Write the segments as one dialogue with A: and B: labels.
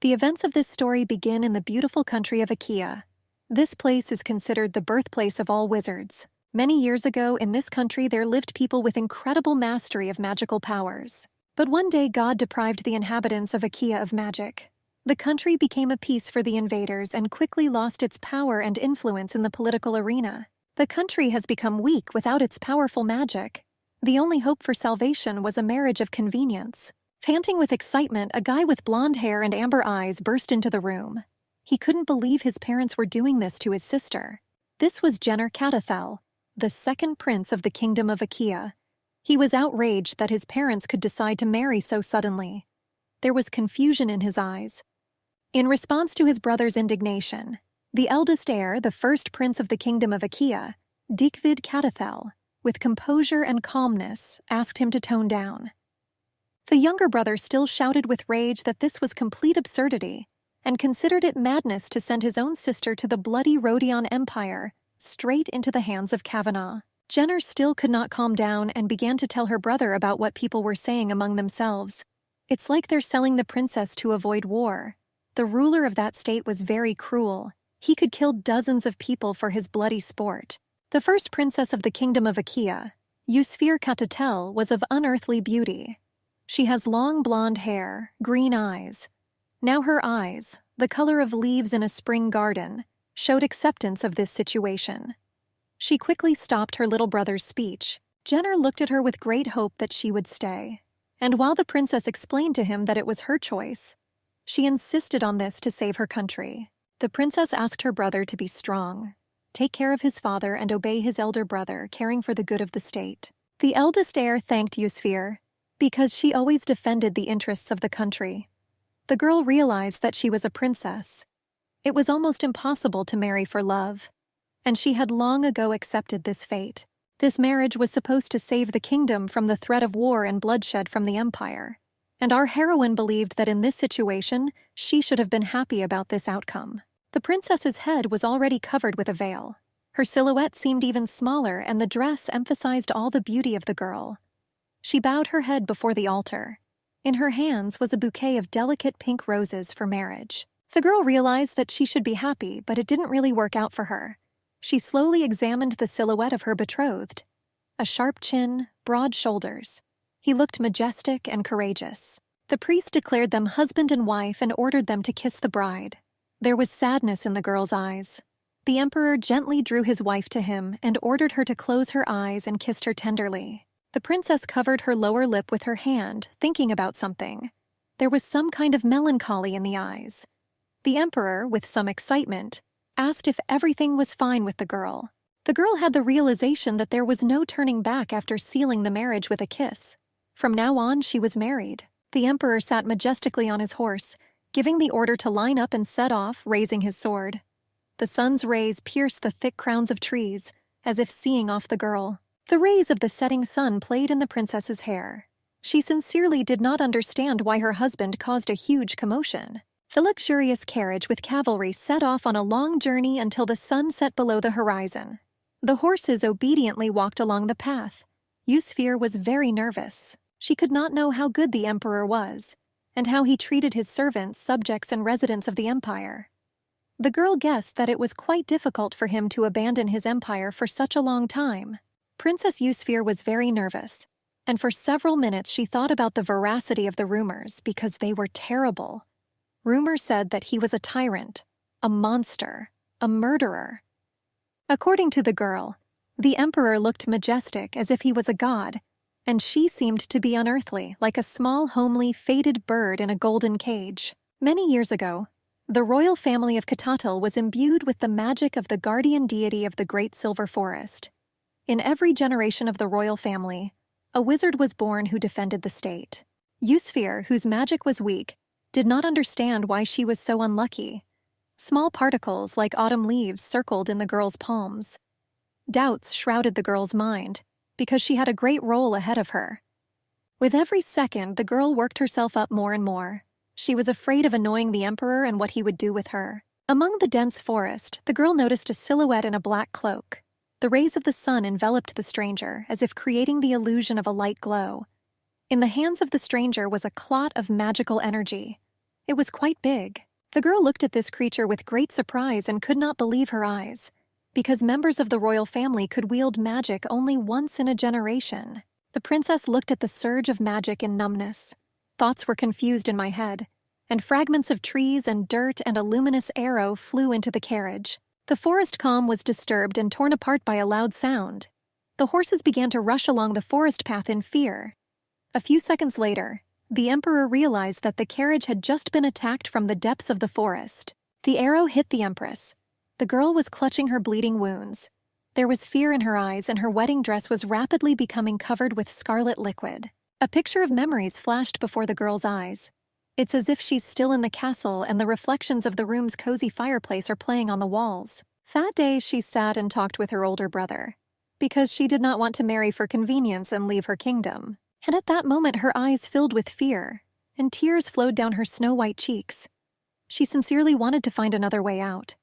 A: The events of this story begin in the beautiful country of Achaea. This place is considered the birthplace of all wizards. Many years ago, in this country, there lived people with incredible mastery of magical powers. But one day, God deprived the inhabitants of Achaea of magic. The country became a piece for the invaders and quickly lost its power and influence in the political arena. The country has become weak without its powerful magic. The only hope for salvation was a marriage of convenience. Panting with excitement, a guy with blonde hair and amber eyes burst into the room. He couldn't believe his parents were doing this to his sister. This was Jenner Catathel, the second prince of the kingdom of Achaea. He was outraged that his parents could decide to marry so suddenly. There was confusion in his eyes. In response to his brother's indignation, the eldest heir, the first prince of the kingdom of Achaea, Dikvid Catathel, with composure and calmness, asked him to tone down. The younger brother still shouted with rage that this was complete absurdity and considered it madness to send his own sister to the bloody Rhodion Empire, straight into the hands of Kavanaugh. Jenner still could not calm down and began to tell her brother about what people were saying among themselves. It's like they're selling the princess to avoid war. The ruler of that state was very cruel. He could kill dozens of people for his bloody sport. The first princess of the kingdom of Achaea, Eusphir Catatel, was of unearthly beauty. She has long blonde hair, green eyes. Now her eyes, the color of leaves in a spring garden, showed acceptance of this situation. She quickly stopped her little brother's speech. Jenner looked at her with great hope that she would stay. And while the princess explained to him that it was her choice, she insisted on this to save her country. The princess asked her brother to be strong, take care of his father, and obey his elder brother, caring for the good of the state. The eldest heir thanked Eusphir, because she always defended the interests of the country. The girl realized that she was a princess. It was almost impossible to marry for love, and she had long ago accepted this fate. This marriage was supposed to save the kingdom from the threat of war and bloodshed from the empire, and our heroine believed that in this situation, she should have been happy about this outcome. The princess's head was already covered with a veil. Her silhouette seemed even smaller, and the dress emphasized all the beauty of the girl. She bowed her head before the altar. In her hands was a bouquet of delicate pink roses for marriage. The girl realized that she should be happy, but it didn't really work out for her. She slowly examined the silhouette of her betrothed. A sharp chin, broad shoulders. He looked majestic and courageous. The priest declared them husband and wife and ordered them to kiss the bride. There was sadness in the girl's eyes. The emperor gently drew his wife to him and ordered her to close her eyes and kissed her tenderly. The princess covered her lower lip with her hand, thinking about something. There was some kind of melancholy in the eyes. The emperor, with some excitement, asked if everything was fine with the girl. The girl had the realization that there was no turning back after sealing the marriage with a kiss. From now on, she was married. The emperor sat majestically on his horse, giving the order to line up and set off, raising his sword. The sun's rays pierced the thick crowns of trees, as if seeing off the girl. The rays of the setting sun played in the princess's hair. She sincerely did not understand why her husband caused a huge commotion. The luxurious carriage with cavalry set off on a long journey until the sun set below the horizon. The horses obediently walked along the path. Eusphir was very nervous. She could not know how good the emperor was, and how he treated his servants, subjects, and residents of the empire. The girl guessed that it was quite difficult for him to abandon his empire for such a long time. Princess Eusphir was very nervous, and for several minutes she thought about the veracity of the rumors because they were terrible. Rumor said that he was a tyrant, a monster, a murderer. According to the girl, the emperor looked majestic as if he was a god, and she seemed to be unearthly, like a small, homely, faded bird in a golden cage. Many years ago, the royal family of Catatel was imbued with the magic of the guardian deity of the Great Silver Forest. In every generation of the royal family, a wizard was born who defended the state. Eusphir, whose magic was weak, did not understand why she was so unlucky. Small particles like autumn leaves circled in the girl's palms. Doubts shrouded the girl's mind, because she had a great role ahead of her. With every second, the girl worked herself up more and more. She was afraid of annoying the emperor and what he would do with her. Among the dense forest, the girl noticed a silhouette in a black cloak. The rays of the sun enveloped the stranger, as if creating the illusion of a light glow. In the hands of the stranger was a clot of magical energy. It was quite big. The girl looked at this creature with great surprise and could not believe her eyes, because members of the royal family could wield magic only once in a generation. The princess looked at the surge of magic in numbness. Thoughts were confused in my head, and fragments of trees and dirt and a luminous arrow flew into the carriage. The forest calm was disturbed and torn apart by a loud sound. The horses began to rush along the forest path in fear. A few seconds later, the emperor realized that the carriage had just been attacked from the depths of the forest. The arrow hit the empress. The girl was clutching her bleeding wounds. There was fear in her eyes, and her wedding dress was rapidly becoming covered with scarlet liquid. A picture of memories flashed before the girl's eyes. It's as if she's still in the castle and the reflections of the room's cozy fireplace are playing on the walls. That day, she sat and talked with her older brother, because she did not want to marry for convenience and leave her kingdom. And at that moment, her eyes filled with fear, and tears flowed down her snow-white cheeks. She sincerely wanted to find another way out.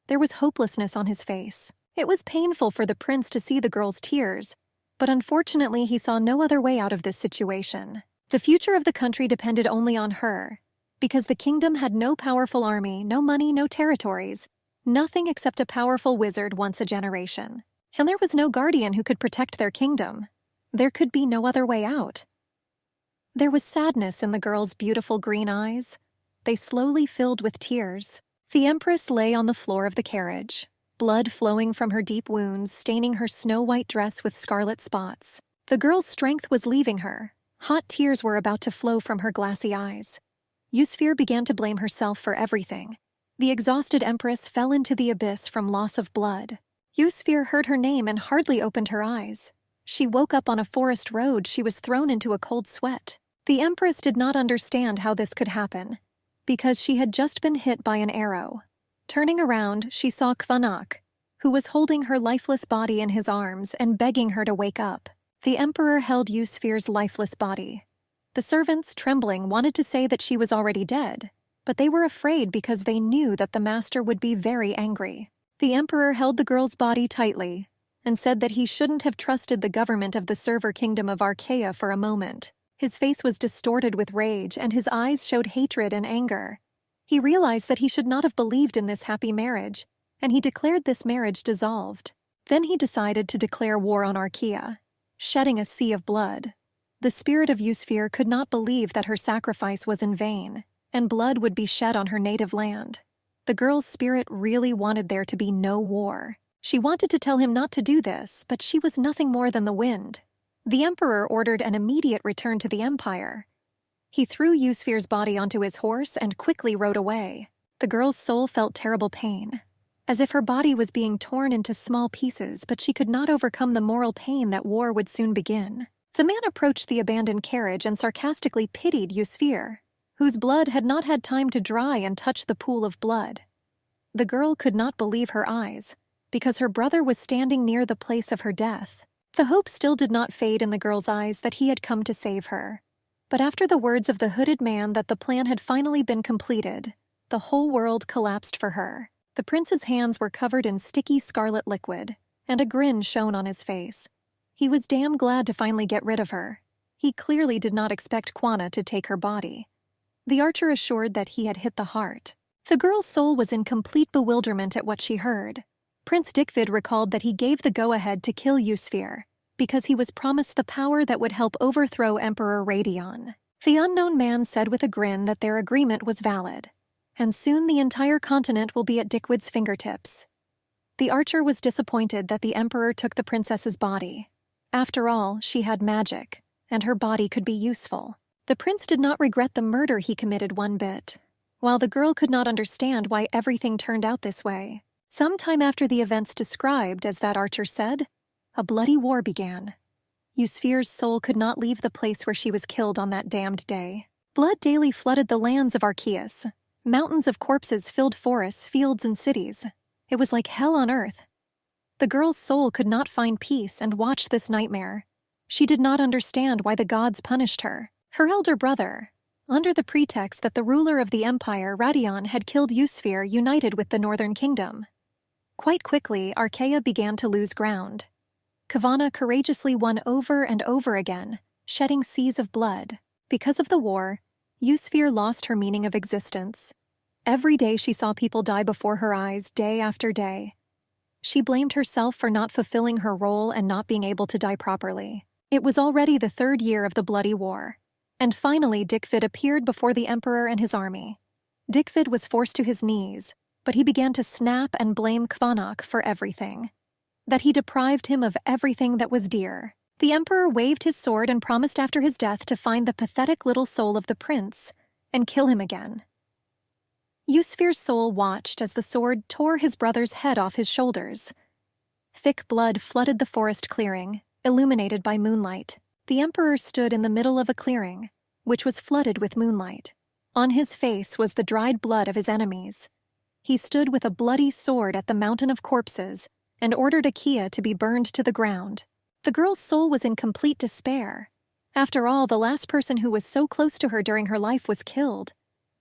A: There was hopelessness on his face. It was painful for the prince to see the girl's tears, but unfortunately he saw no other way out of this situation. The future of the country depended only on her, because the kingdom had no powerful army, no money, no territories, nothing except a powerful wizard once a generation. And there was no guardian who could protect their kingdom. There could be no other way out. There was sadness in the girl's beautiful green eyes. They slowly filled with tears. The empress lay on the floor of the carriage, blood flowing from her deep wounds, staining her snow-white dress with scarlet spots. The girl's strength was leaving her. Hot tears were about to flow from her glassy eyes. Yusufir began to blame herself for everything. The exhausted empress fell into the abyss from loss of blood. Yusufir heard her name and hardly opened her eyes. She woke up on a forest road. She was thrown into a cold sweat. The empress did not understand how this could happen, because she had just been hit by an arrow. Turning around, she saw Kvanak, who was holding her lifeless body in his arms and begging her to wake up. The emperor held Yusufir's lifeless body. The servants, trembling, wanted to say that she was already dead, but they were afraid because they knew that the master would be very angry. The emperor held the girl's body tightly and said that he shouldn't have trusted the government of the server kingdom of Archaea for a moment. His face was distorted with rage, and his eyes showed hatred and anger. He realized that he should not have believed in this happy marriage, and he declared this marriage dissolved. Then he decided to declare war on Archaea, shedding a sea of blood. The spirit of Yusufir could not believe that her sacrifice was in vain, and blood would be shed on her native land. The girl's spirit really wanted there to be no war. She wanted to tell him not to do this, but she was nothing more than the wind. The emperor ordered an immediate return to the empire. He threw Yusufir's body onto his horse and quickly rode away. The girl's soul felt terrible pain, as if her body was being torn into small pieces, but she could not overcome the moral pain that war would soon begin. The man approached the abandoned carriage and sarcastically pitied Yusufir, whose blood had not had time to dry and touch the pool of blood. The girl could not believe her eyes, because her brother was standing near the place of her death. The hope still did not fade in the girl's eyes that he had come to save her. But after the words of the hooded man that the plan had finally been completed, the whole world collapsed for her. The prince's hands were covered in sticky scarlet liquid, and a grin shone on his face. He was damn glad to finally get rid of her. He clearly did not expect Quana to take her body. The archer assured that he had hit the heart. The girl's soul was in complete bewilderment at what she heard. Prince Dikvid recalled that he gave the go-ahead to kill Yusufir because he was promised the power that would help overthrow Emperor Radion. The unknown man said with a grin that their agreement was valid, and soon the entire continent will be at Dikvid's fingertips. The archer was disappointed that the emperor took the princess's body. After all, she had magic, and her body could be useful. The prince did not regret the murder he committed one bit, while the girl could not understand why everything turned out this way. Some time after the events described, as that archer said, a bloody war began. Yusufir's soul could not leave the place where she was killed on that damned day. Blood daily flooded the lands of Archaeus. Mountains of corpses filled forests, fields, and cities. It was like hell on earth. The girl's soul could not find peace and watched this nightmare. She did not understand why the gods punished her. Her elder brother, under the pretext that the ruler of the empire, Radion, had killed Yusufir, united with the northern kingdom. Quite quickly, Archaea began to lose ground. Kavana courageously won over and over again, shedding seas of blood. Because of the war, Yusfir lost her meaning of existence. Every day she saw people die before her eyes, day after day. She blamed herself for not fulfilling her role and not being able to die properly. It was already the 3rd year of the bloody war. And finally, Dikvid appeared before the emperor and his army. Dikvid was forced to his knees, but he began to snap and blame Kvanok for everything. That he deprived him of everything that was dear. The emperor waved his sword and promised after his death to find the pathetic little soul of the prince and kill him again. Yusfir's soul watched as the sword tore his brother's head off his shoulders. Thick blood flooded the forest clearing, illuminated by moonlight. The emperor stood in the middle of a clearing, which was flooded with moonlight. On his face was the dried blood of his enemies. He stood with a bloody sword at the mountain of corpses and ordered Akia to be burned to the ground. The girl's soul was in complete despair. After all, the last person who was so close to her during her life was killed.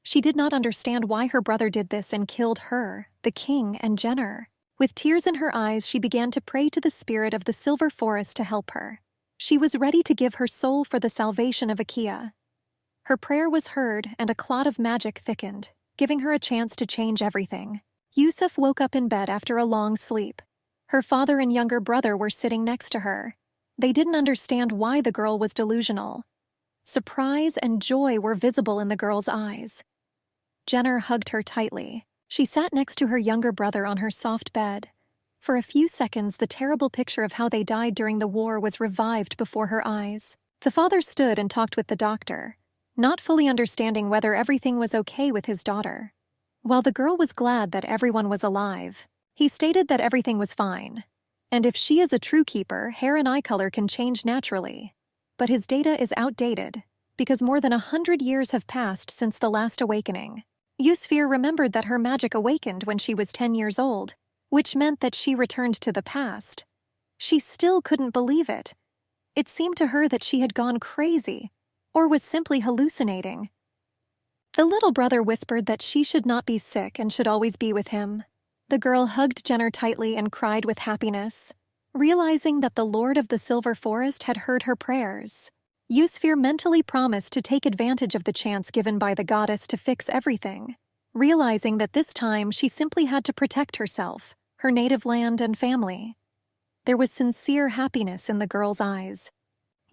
A: She did not understand why her brother did this and killed her, the king, and Jenner. With tears in her eyes, she began to pray to the spirit of the Silver Forest to help her. She was ready to give her soul for the salvation of Akia. Her prayer was heard, and a clot of magic thickened, giving her a chance to change everything. Yusuf woke up in bed after a long sleep. Her father and younger brother were sitting next to her. They didn't understand why the girl was delusional. Surprise and joy were visible in the girl's eyes. Jenner hugged her tightly. She sat next to her younger brother on her soft bed. For a few seconds, the terrible picture of how they died during the war was revived before her eyes. The father stood and talked with the doctor, not fully understanding whether everything was okay with his daughter. While the girl was glad that everyone was alive, he stated that everything was fine. And if she is a true keeper, hair and eye color can change naturally. But his data is outdated, because more than 100 years have passed since the last awakening. Yusfir remembered that her magic awakened when she was 10 years old, which meant that she returned to the past. She still couldn't believe it. It seemed to her that she had gone crazy, or was simply hallucinating. The little brother whispered that she should not be sick and should always be with him. The girl hugged Jenner tightly and cried with happiness, realizing that the Lord of the Silver Forest had heard her prayers. Yusfir mentally promised to take advantage of the chance given by the goddess to fix everything, realizing that this time she simply had to protect herself, her native land and family. There was sincere happiness in the girl's eyes.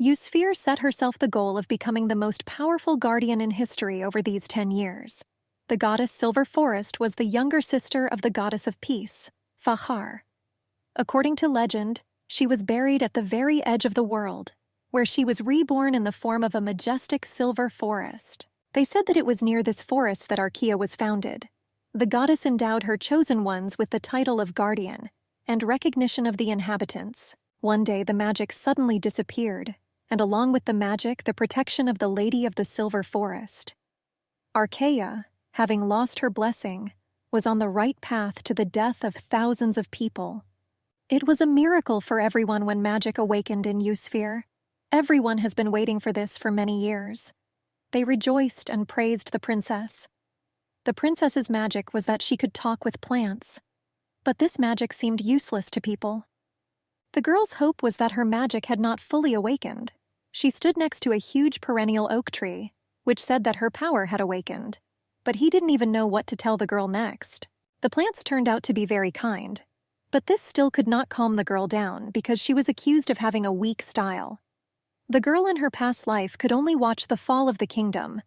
A: Yusfir set herself the goal of becoming the most powerful guardian in history over these 10 years. The goddess Silver Forest was the younger sister of the goddess of peace, Fahar. According to legend, she was buried at the very edge of the world, where she was reborn in the form of a majestic silver forest. They said that it was near this forest that Archaea was founded. The goddess endowed her chosen ones with the title of guardian and recognition of the inhabitants. One day the magic suddenly disappeared, and along with the magic, the protection of the Lady of the Silver Forest. Archaea, having lost her blessing, was on the right path to the death of thousands of people. It was a miracle for everyone when magic awakened in Yusfir. Everyone has been waiting for this for many years. They rejoiced and praised the princess. The princess's magic was that she could talk with plants, but this magic seemed useless to people. The girl's hope was that her magic had not fully awakened. She stood next to a huge perennial oak tree, which said that her power had awakened. But he didn't even know what to tell the girl next. The plants turned out to be very kind, but this still could not calm the girl down because she was accused of having a weak style. The girl in her past life could only watch the fall of the kingdom,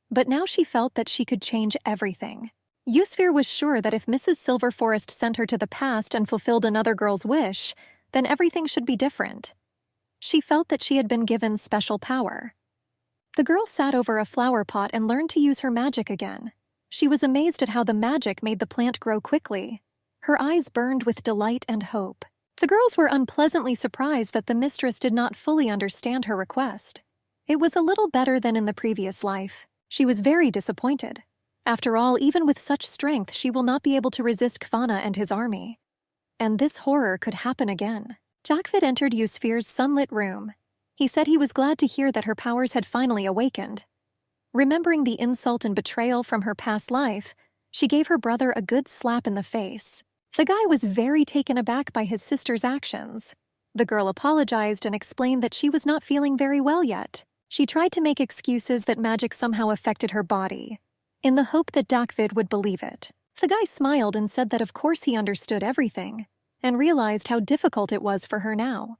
A: but now she felt that she could change everything. Yusfir was sure that if Mrs. Silver Forest sent her to the past and fulfilled another girl's wish, then everything should be different. She felt that she had been given special power. The girl sat over a flower pot and learned to use her magic again. She was amazed at how the magic made the plant grow quickly. Her eyes burned with delight and hope. The girls were unpleasantly surprised that the mistress did not fully understand her request. It was a little better than in the previous life. She was very disappointed. After all, even with such strength, she will not be able to resist Kvanna and his army. And this horror could happen again. Jakvid entered Yusfir's sunlit room. He said he was glad to hear that her powers had finally awakened. Remembering the insult and betrayal from her past life, she gave her brother a good slap in the face. The guy was very taken aback by his sister's actions. The girl apologized and explained that she was not feeling very well yet. She tried to make excuses that magic somehow affected her body, in the hope that Dakvid would believe it. The guy smiled and said that of course he understood everything, and realized how difficult it was for her now.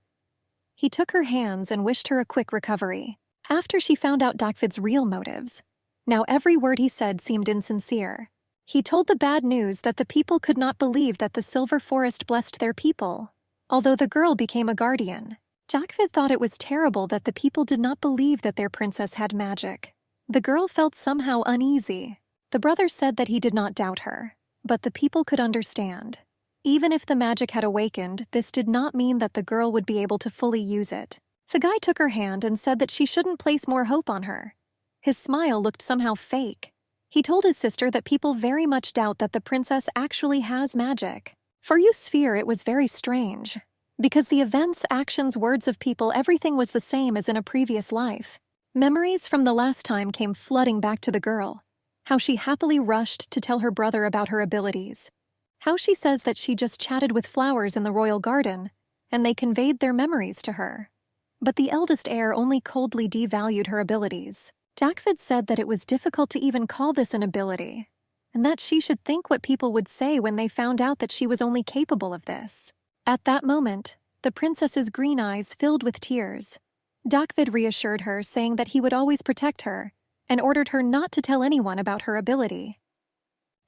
A: He took her hands and wished her a quick recovery. After she found out Dakvid's real motives, now every word he said seemed insincere. He told the bad news that the people could not believe that the Silver Forest blessed their people, although the girl became a guardian. Dakvid thought it was terrible that the people did not believe that their princess had magic. The girl felt somehow uneasy. The brother said that he did not doubt her, but the people could understand. Even if the magic had awakened, this did not mean that the girl would be able to fully use it. The guy took her hand and said that she shouldn't place more hope on her. His smile looked somehow fake. He told his sister that people very much doubt that the princess actually has magic. For Yusfir, it was very strange. Because the events, actions, words of people, everything was the same as in a previous life. Memories from the last time came flooding back to the girl. How she happily rushed to tell her brother about her abilities. How she says that she just chatted with flowers in the royal garden, and they conveyed their memories to her. But the eldest heir only coldly devalued her abilities. Dakvid said that it was difficult to even call this an ability, and that she should think what people would say when they found out that she was only capable of this. At that moment, the princess's green eyes filled with tears. Dakvid reassured her, saying that he would always protect her, and ordered her not to tell anyone about her ability.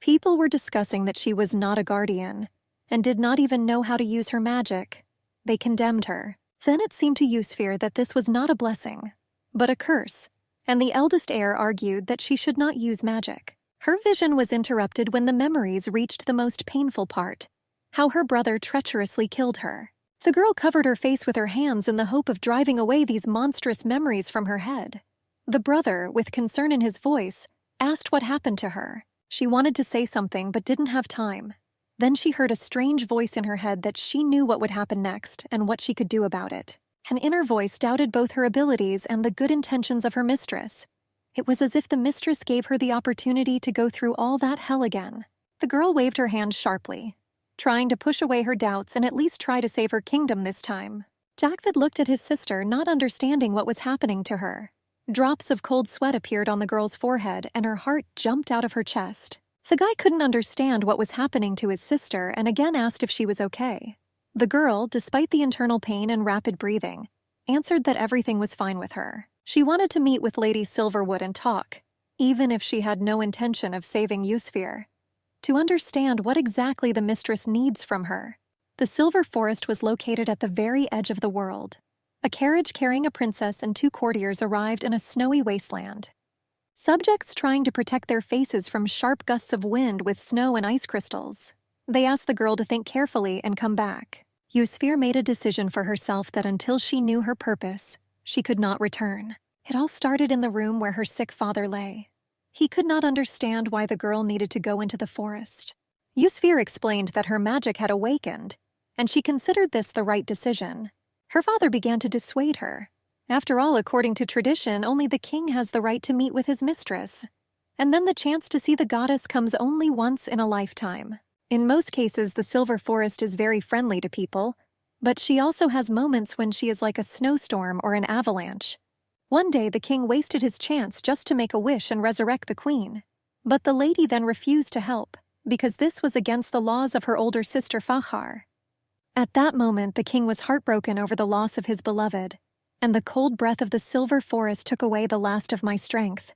A: People were discussing that she was not a guardian, and did not even know how to use her magic. They condemned her. Then it seemed to Yusfir that this was not a blessing, but a curse, and the eldest heir argued that she should not use magic. Her vision was interrupted when the memories reached the most painful part, how her brother treacherously killed her. The girl covered her face with her hands in the hope of driving away these monstrous memories from her head. The brother, with concern in his voice, asked what happened to her. She wanted to say something but didn't have time. Then she heard a strange voice in her head that she knew what would happen next and what she could do about it. An inner voice doubted both her abilities and the good intentions of her mistress. It was as if the mistress gave her the opportunity to go through all that hell again. The girl waved her hand sharply, trying to push away her doubts and at least try to save her kingdom this time. Dakvid looked at his sister, not understanding what was happening to her. Drops of cold sweat appeared on the girl's forehead, and her heart jumped out of her chest. The guy couldn't understand what was happening to his sister and again asked if she was okay. The girl, despite the internal pain and rapid breathing, answered that everything was fine with her. She wanted to meet with Lady Silverwood and talk, even if she had no intention of saving Yusfir, to understand what exactly the mistress needs from her. The Silver Forest was located at the very edge of the world. A carriage carrying a princess and 2 courtiers arrived in a snowy wasteland. Subjects trying to protect their faces from sharp gusts of wind with snow and ice crystals. They asked the girl to think carefully and come back. Yusfir made a decision for herself that until she knew her purpose, she could not return. It all started in the room where her sick father lay. He could not understand why the girl needed to go into the forest. Yusfir explained that her magic had awakened, and she considered this the right decision. Her father began to dissuade her. After all, according to tradition, only the king has the right to meet with his mistress. And then the chance to see the goddess comes only once in a lifetime. In most cases, the Silver Forest is very friendly to people, but she also has moments when she is like a snowstorm or an avalanche. One day, the king wasted his chance just to make a wish and resurrect the queen. But the lady then refused to help, because this was against the laws of her older sister Fahar. At that moment, the king was heartbroken over the loss of his beloved, and the cold breath of the Silver Forest took away the last of my strength.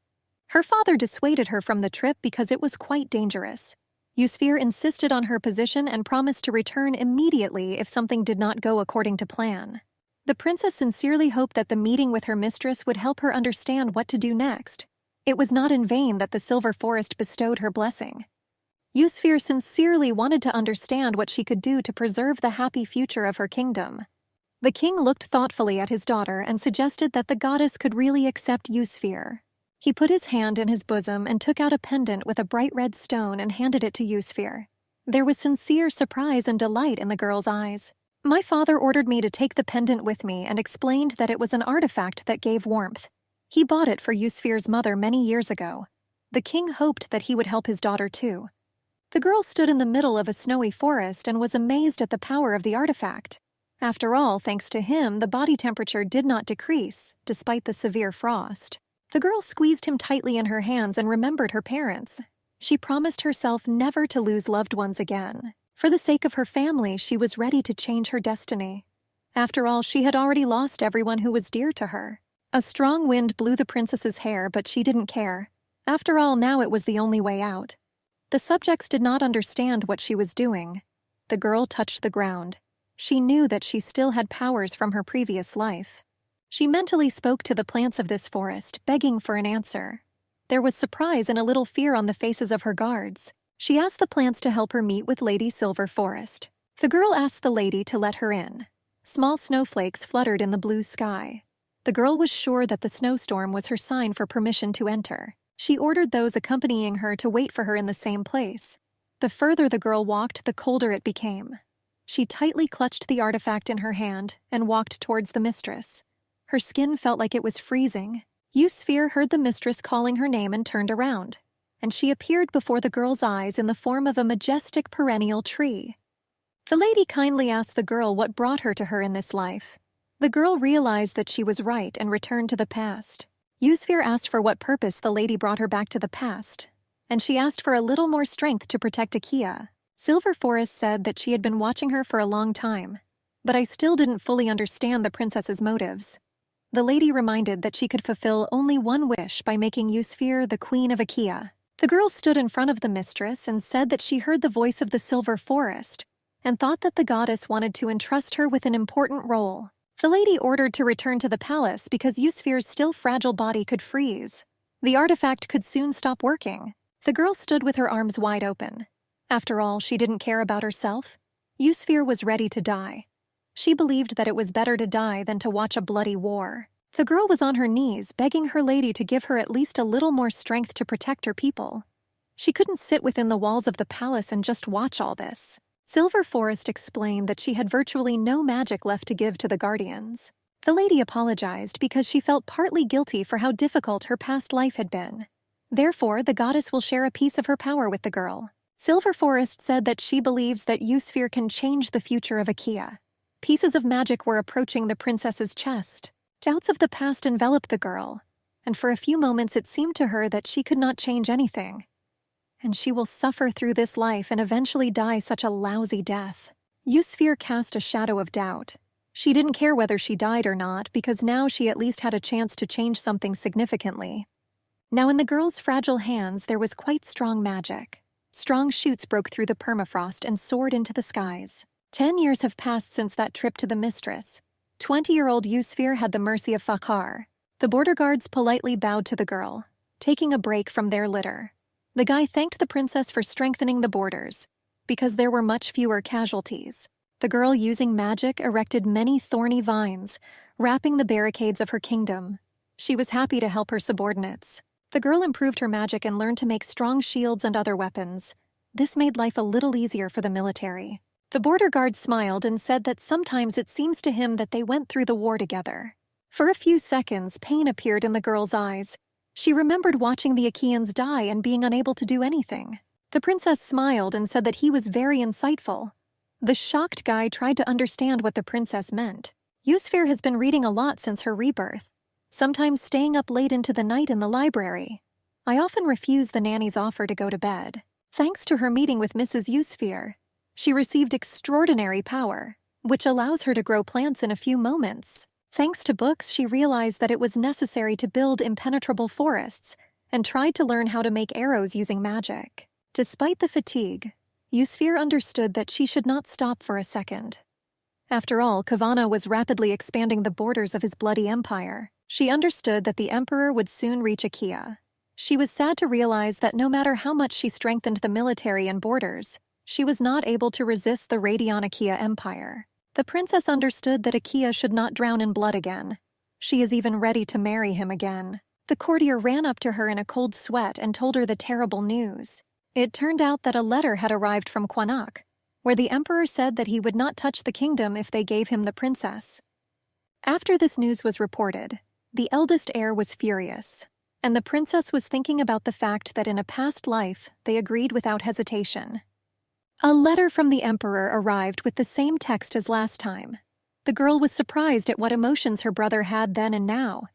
A: Her father dissuaded her from the trip because it was quite dangerous. Yusfir insisted on her position and promised to return immediately if something did not go according to plan. The princess sincerely hoped that the meeting with her mistress would help her understand what to do next. It was not in vain that the Silver Forest bestowed her blessing. Yusfir sincerely wanted to understand what she could do to preserve the happy future of her kingdom. The king looked thoughtfully at his daughter and suggested that the goddess could really accept Yusfir. He put his hand in his bosom and took out a pendant with a bright red stone and handed it to Yusfir. There was sincere surprise and delight in the girl's eyes. My father ordered me to take the pendant with me and explained that it was an artifact that gave warmth. He bought it for Yusfir's mother many years ago. The king hoped that he would help his daughter too. The girl stood in the middle of a snowy forest and was amazed at the power of the artifact. After all, thanks to him, the body temperature did not decrease, despite the severe frost. The girl squeezed him tightly in her hands and remembered her parents. She promised herself never to lose loved ones again. For the sake of her family, she was ready to change her destiny. After all, she had already lost everyone who was dear to her. A strong wind blew the princess's hair, but she didn't care. After all, now it was the only way out. The subjects did not understand what she was doing. The girl touched the ground. She knew that she still had powers from her previous life. She mentally spoke to the plants of this forest, begging for an answer. There was surprise and a little fear on the faces of her guards. She asked the plants to help her meet with Lady Silver Forest. The girl asked the lady to let her in. Small snowflakes fluttered in the blue sky. The girl was sure that the snowstorm was her sign for permission to enter. She ordered those accompanying her to wait for her in the same place. The further the girl walked, the colder it became. She tightly clutched the artifact in her hand and walked towards the mistress. Her skin felt like it was freezing. Eusphere heard the mistress calling her name and turned around, and she appeared before the girl's eyes in the form of a majestic perennial tree. The lady kindly asked the girl what brought her to her in this life. The girl realized that she was right and returned to the past. Eusphere asked for what purpose the lady brought her back to the past, and she asked for a little more strength to protect Akia. Silver Forest said that she had been watching her for a long time, but I still didn't fully understand the princess's motives. The lady reminded that she could fulfill only one wish by making Eusphere the queen of Akia. The girl stood in front of the mistress and said that she heard the voice of the Silver Forest and thought that the goddess wanted to entrust her with an important role. The lady ordered to return to the palace because Eusphere's still fragile body could freeze. The artifact could soon stop working. The girl stood with her arms wide open. After all, she didn't care about herself. Eusphere was ready to die. She believed that it was better to die than to watch a bloody war. The girl was on her knees, begging her lady to give her at least a little more strength to protect her people. She couldn't sit within the walls of the palace and just watch all this. Silver Forest explained that she had virtually no magic left to give to the guardians. The lady apologized because she felt partly guilty for how difficult her past life had been. Therefore, the goddess will share a piece of her power with the girl. Silver Forest said that she believes that Eusphere can change the future of Akia. Pieces of magic were approaching the princess's chest. Doubts of the past enveloped the girl, and for a few moments it seemed to her that she could not change anything. And she will suffer through this life and eventually die such a lousy death. Eusphere cast a shadow of doubt. She didn't care whether she died or not, because now she at least had a chance to change something significantly. Now in the girl's fragile hands there was quite strong magic. Strong shoots broke through the permafrost and soared into the skies. 10 years have passed since that trip to the mistress. 20-year-old Eusphere had the mercy of Fakhar. The border guards politely bowed to the girl, taking a break from their litter. The guy thanked the princess for strengthening the borders, because there were much fewer casualties. The girl, using magic, erected many thorny vines, wrapping the barricades of her kingdom. She was happy to help her subordinates. The girl improved her magic and learned to make strong shields and other weapons. This made life a little easier for the military. The border guard smiled and said that sometimes it seems to him that they went through the war together. For a few seconds, pain appeared in the girl's eyes. She remembered watching the Achaeans die and being unable to do anything. The princess smiled and said that he was very insightful. The shocked guy tried to understand what the princess meant. Eusphere has been reading a lot since her rebirth, sometimes staying up late into the night in the library. I often refuse the nanny's offer to go to bed. Thanks to her meeting with Mrs. Eusphere, she received extraordinary power, which allows her to grow plants in a few moments. Thanks to books, she realized that it was necessary to build impenetrable forests and tried to learn how to make arrows using magic. Despite the fatigue, Eusphere understood that she should not stop for a second. After all, Kavana was rapidly expanding the borders of his bloody empire. She understood that the emperor would soon reach Akia. She was sad to realize that no matter how much she strengthened the military and borders, she was not able to resist the Radion Akia Empire. The princess understood that Akia should not drown in blood again. She is even ready to marry him again. The courtier ran up to her in a cold sweat and told her the terrible news. It turned out that a letter had arrived from Quanak, where the emperor said that he would not touch the kingdom if they gave him the princess. After this news was reported, the eldest heir was furious, and the princess was thinking about the fact that in a past life they agreed without hesitation. A letter from the emperor arrived with the same text as last time. The girl was surprised at what emotions her brother had then and now.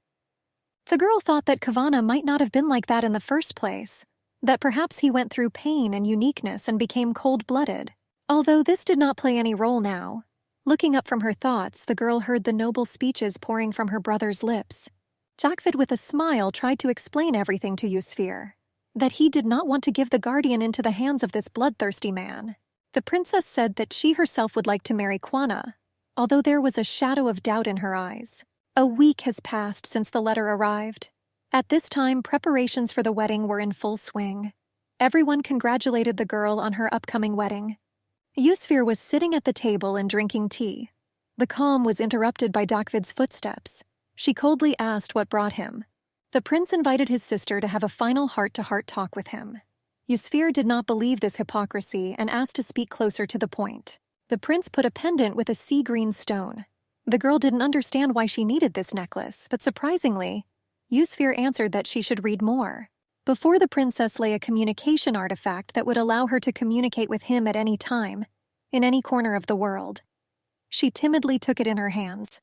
A: The girl thought that Kavana might not have been like that in the first place, that perhaps he went through pain and uniqueness and became cold-blooded. Although this did not play any role now, looking up from her thoughts, the girl heard the noble speeches pouring from her brother's lips. Jakvid with a smile tried to explain everything to Yusfir, that he did not want to give the guardian into the hands of this bloodthirsty man. The princess said that she herself would like to marry Kwana, although there was a shadow of doubt in her eyes. A week has passed since the letter arrived. At this time, preparations for the wedding were in full swing. Everyone congratulated the girl on her upcoming wedding. Yusfir was sitting at the table and drinking tea. The calm was interrupted by Dakvid's footsteps. She coldly asked what brought him. The prince invited his sister to have a final heart-to-heart talk with him. Yusfir did not believe this hypocrisy and asked to speak closer to the point. The prince put a pendant with a sea-green stone. The girl didn't understand why she needed this necklace, but surprisingly, Yusfir answered that she should read more. Before the princess lay a communication artifact that would allow her to communicate with him at any time, in any corner of the world. She timidly took it in her hands.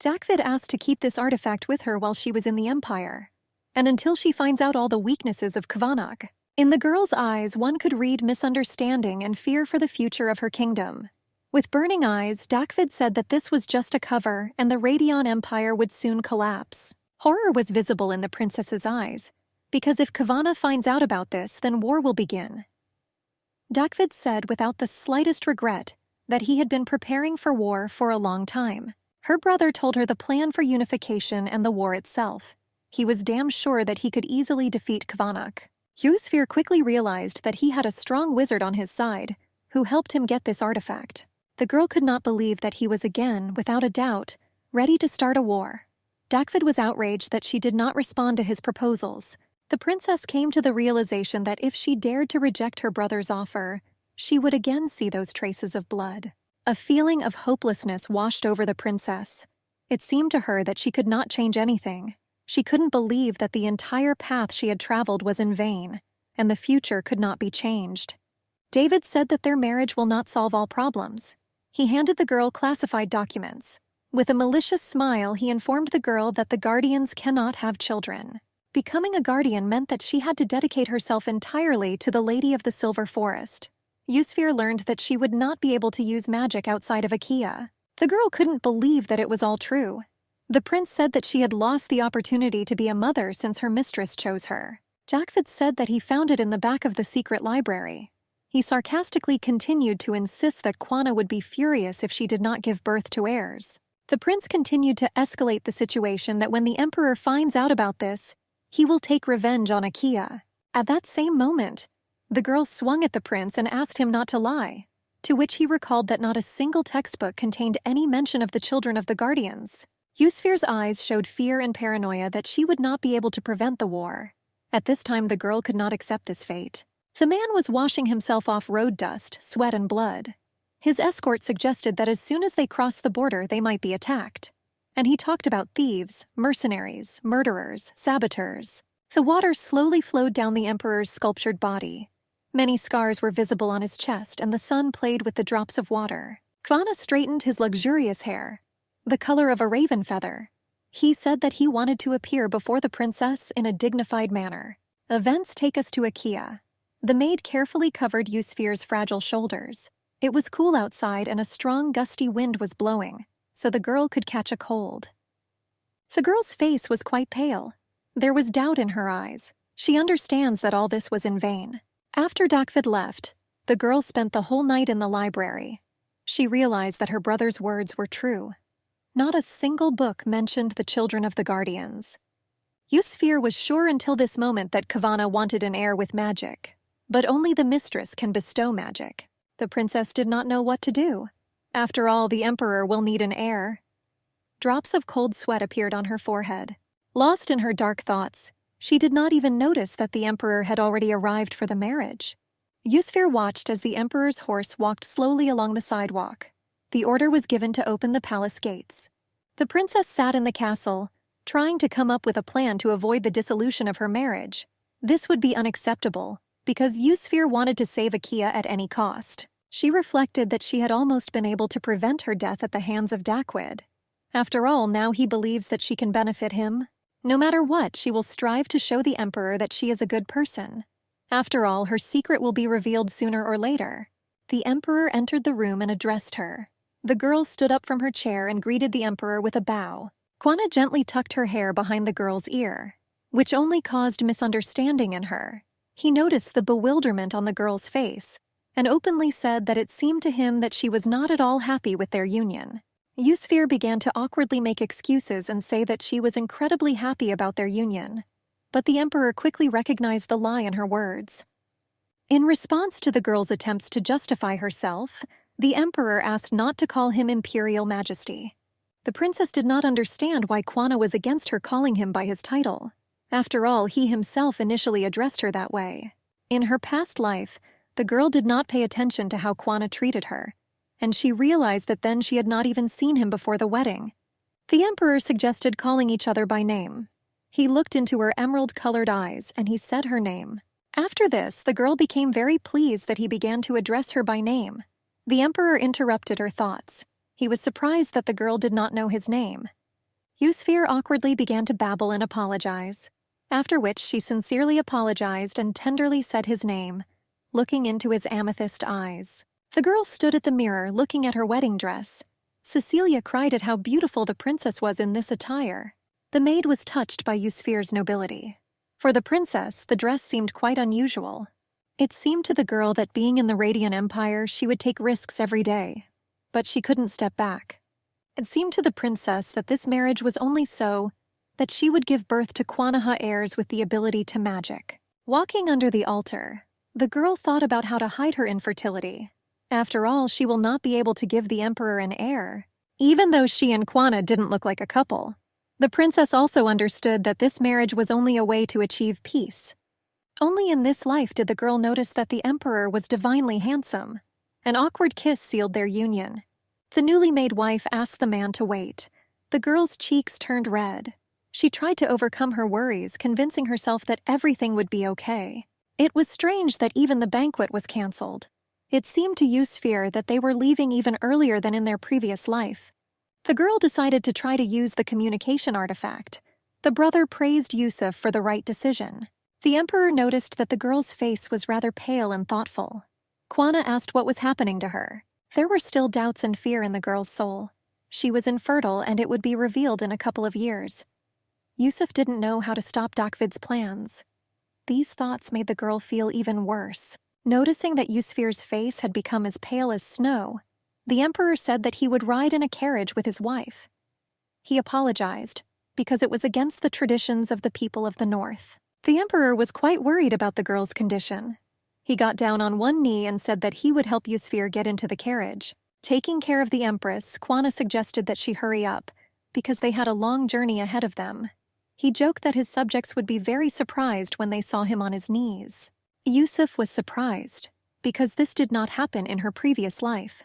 A: Dakvid asked to keep this artifact with her while she was in the Empire, and until she finds out all the weaknesses of Kvanag. In the girl's eyes, one could read misunderstanding and fear for the future of her kingdom. With burning eyes, Dakvid said that this was just a cover and the Radion Empire would soon collapse. Horror was visible in the princess's eyes, because if Kavana finds out about this, then war will begin. Dakvid said without the slightest regret that he had been preparing for war for a long time. Her brother told her the plan for unification and the war itself. He was damn sure that he could easily defeat Kvanag. Yusfir quickly realized that he had a strong wizard on his side, who helped him get this artifact. The girl could not believe that he was again, without a doubt, ready to start a war. Dakvid was outraged that she did not respond to his proposals. The princess came to the realization that if she dared to reject her brother's offer, she would again see those traces of blood. A feeling of hopelessness washed over the princess. It seemed to her that she could not change anything. She couldn't believe that the entire path she had traveled was in vain, and the future could not be changed. David said that their marriage will not solve all problems. He handed the girl classified documents. With a malicious smile, he informed the girl that the guardians cannot have children. Becoming a guardian meant that she had to dedicate herself entirely to the Lady of the Silver Forest. Yusfir learned that she would not be able to use magic outside of Akia. The girl couldn't believe that it was all true. The prince said that she had lost the opportunity to be a mother since her mistress chose her. Jakvid said that he found it in the back of the secret library. He sarcastically continued to insist that Kwana would be furious if she did not give birth to heirs. The prince continued to escalate the situation that when the emperor finds out about this, he will take revenge on Akia. At that same moment, the girl swung at the prince and asked him not to lie, to which he recalled that not a single textbook contained any mention of the children of the guardians. Yusfir's eyes showed fear and paranoia that she would not be able to prevent the war. At this time, the girl could not accept this fate. The man was washing himself off road dust, sweat, and blood. His escort suggested that as soon as they crossed the border, they might be attacked. And he talked about thieves, mercenaries, murderers, saboteurs. The water slowly flowed down the emperor's sculptured body. Many scars were visible on his chest, and the sun played with the drops of water. Kwana straightened his luxurious hair, the color of a raven feather. He said that he wanted to appear before the princess in a dignified manner. Events take us to Akia. The maid carefully covered Yusfir's fragile shoulders. It was cool outside and a strong gusty wind was blowing, so the girl could catch a cold. The girl's face was quite pale. There was doubt in her eyes. She understands that all this was in vain. After Dakvid left, the girl spent the whole night in the library. She realized that her brother's words were true. Not a single book mentioned the children of the guardians. Yusfir was sure until this moment that Kavana wanted an heir with magic, but only the mistress can bestow magic. The princess did not know what to do. After all, the emperor will need an heir. Drops of cold sweat appeared on her forehead. Lost in her dark thoughts, she did not even notice that the emperor had already arrived for the marriage. Yusfir watched as the emperor's horse walked slowly along the sidewalk. The order was given to open the palace gates. The princess sat in the castle, trying to come up with a plan to avoid the dissolution of her marriage. This would be unacceptable, because Yusfir wanted to save Akia at any cost. She reflected that she had almost been able to prevent her death at the hands of Dakwid. After all, now he believes that she can benefit him. No matter what, she will strive to show the Emperor that she is a good person. After all, her secret will be revealed sooner or later. The Emperor entered the room and addressed her. The girl stood up from her chair and greeted the Emperor with a bow. Kwana gently tucked her hair behind the girl's ear, which only caused misunderstanding in her. He noticed the bewilderment on the girl's face, and openly said that it seemed to him that she was not at all happy with their union. Yusfir began to awkwardly make excuses and say that she was incredibly happy about their union. But the Emperor quickly recognized the lie in her words. In response to the girl's attempts to justify herself, the Emperor asked not to call him Imperial Majesty. The princess did not understand why Kwana was against her calling him by his title. After all, he himself initially addressed her that way. In her past life, the girl did not pay attention to how Kwana treated her, and she realized that then she had not even seen him before the wedding. The Emperor suggested calling each other by name. He looked into her emerald-colored eyes, and he said her name. After this, the girl became very pleased that he began to address her by name. The Emperor interrupted her thoughts. He was surprised that the girl did not know his name. Yusfir awkwardly began to babble and apologize, after which she sincerely apologized and tenderly said his name, looking into his amethyst eyes. The girl stood at the mirror looking at her wedding dress. Cecilia cried at how beautiful the princess was in this attire. The maid was touched by Yusfir's nobility. For the princess, the dress seemed quite unusual. It seemed to the girl that being in the Radiant Empire, she would take risks every day. But she couldn't step back. It seemed to the princess that this marriage was only so that she would give birth to Kwanaha heirs with the ability to magic. Walking under the altar, the girl thought about how to hide her infertility. After all, she will not be able to give the Emperor an heir, even though she and Kwana didn't look like a couple. The princess also understood that this marriage was only a way to achieve peace. Only in this life did the girl notice that the Emperor was divinely handsome. An awkward kiss sealed their union. The newly made wife asked the man to wait. The girl's cheeks turned red. She tried to overcome her worries, convincing herself that everything would be okay. It was strange that even the banquet was cancelled. It seemed to Yusfir that they were leaving even earlier than in their previous life. The girl decided to try to use the communication artifact. The brother praised Yusuf for the right decision. The Emperor noticed that the girl's face was rather pale and thoughtful. Kwana asked what was happening to her. There were still doubts and fear in the girl's soul. She was infertile and it would be revealed in a couple of years. Yusuf didn't know how to stop Dakwid's plans. These thoughts made the girl feel even worse. Noticing that Yusfir's face had become as pale as snow, the Emperor said that he would ride in a carriage with his wife. He apologized, because it was against the traditions of the people of the north. The Emperor was quite worried about the girl's condition. He got down on one knee and said that he would help Yusfir get into the carriage. Taking care of the Empress, Kwana suggested that she hurry up, because they had a long journey ahead of them. He joked that his subjects would be very surprised when they saw him on his knees. Yusuf was surprised, because this did not happen in her previous life.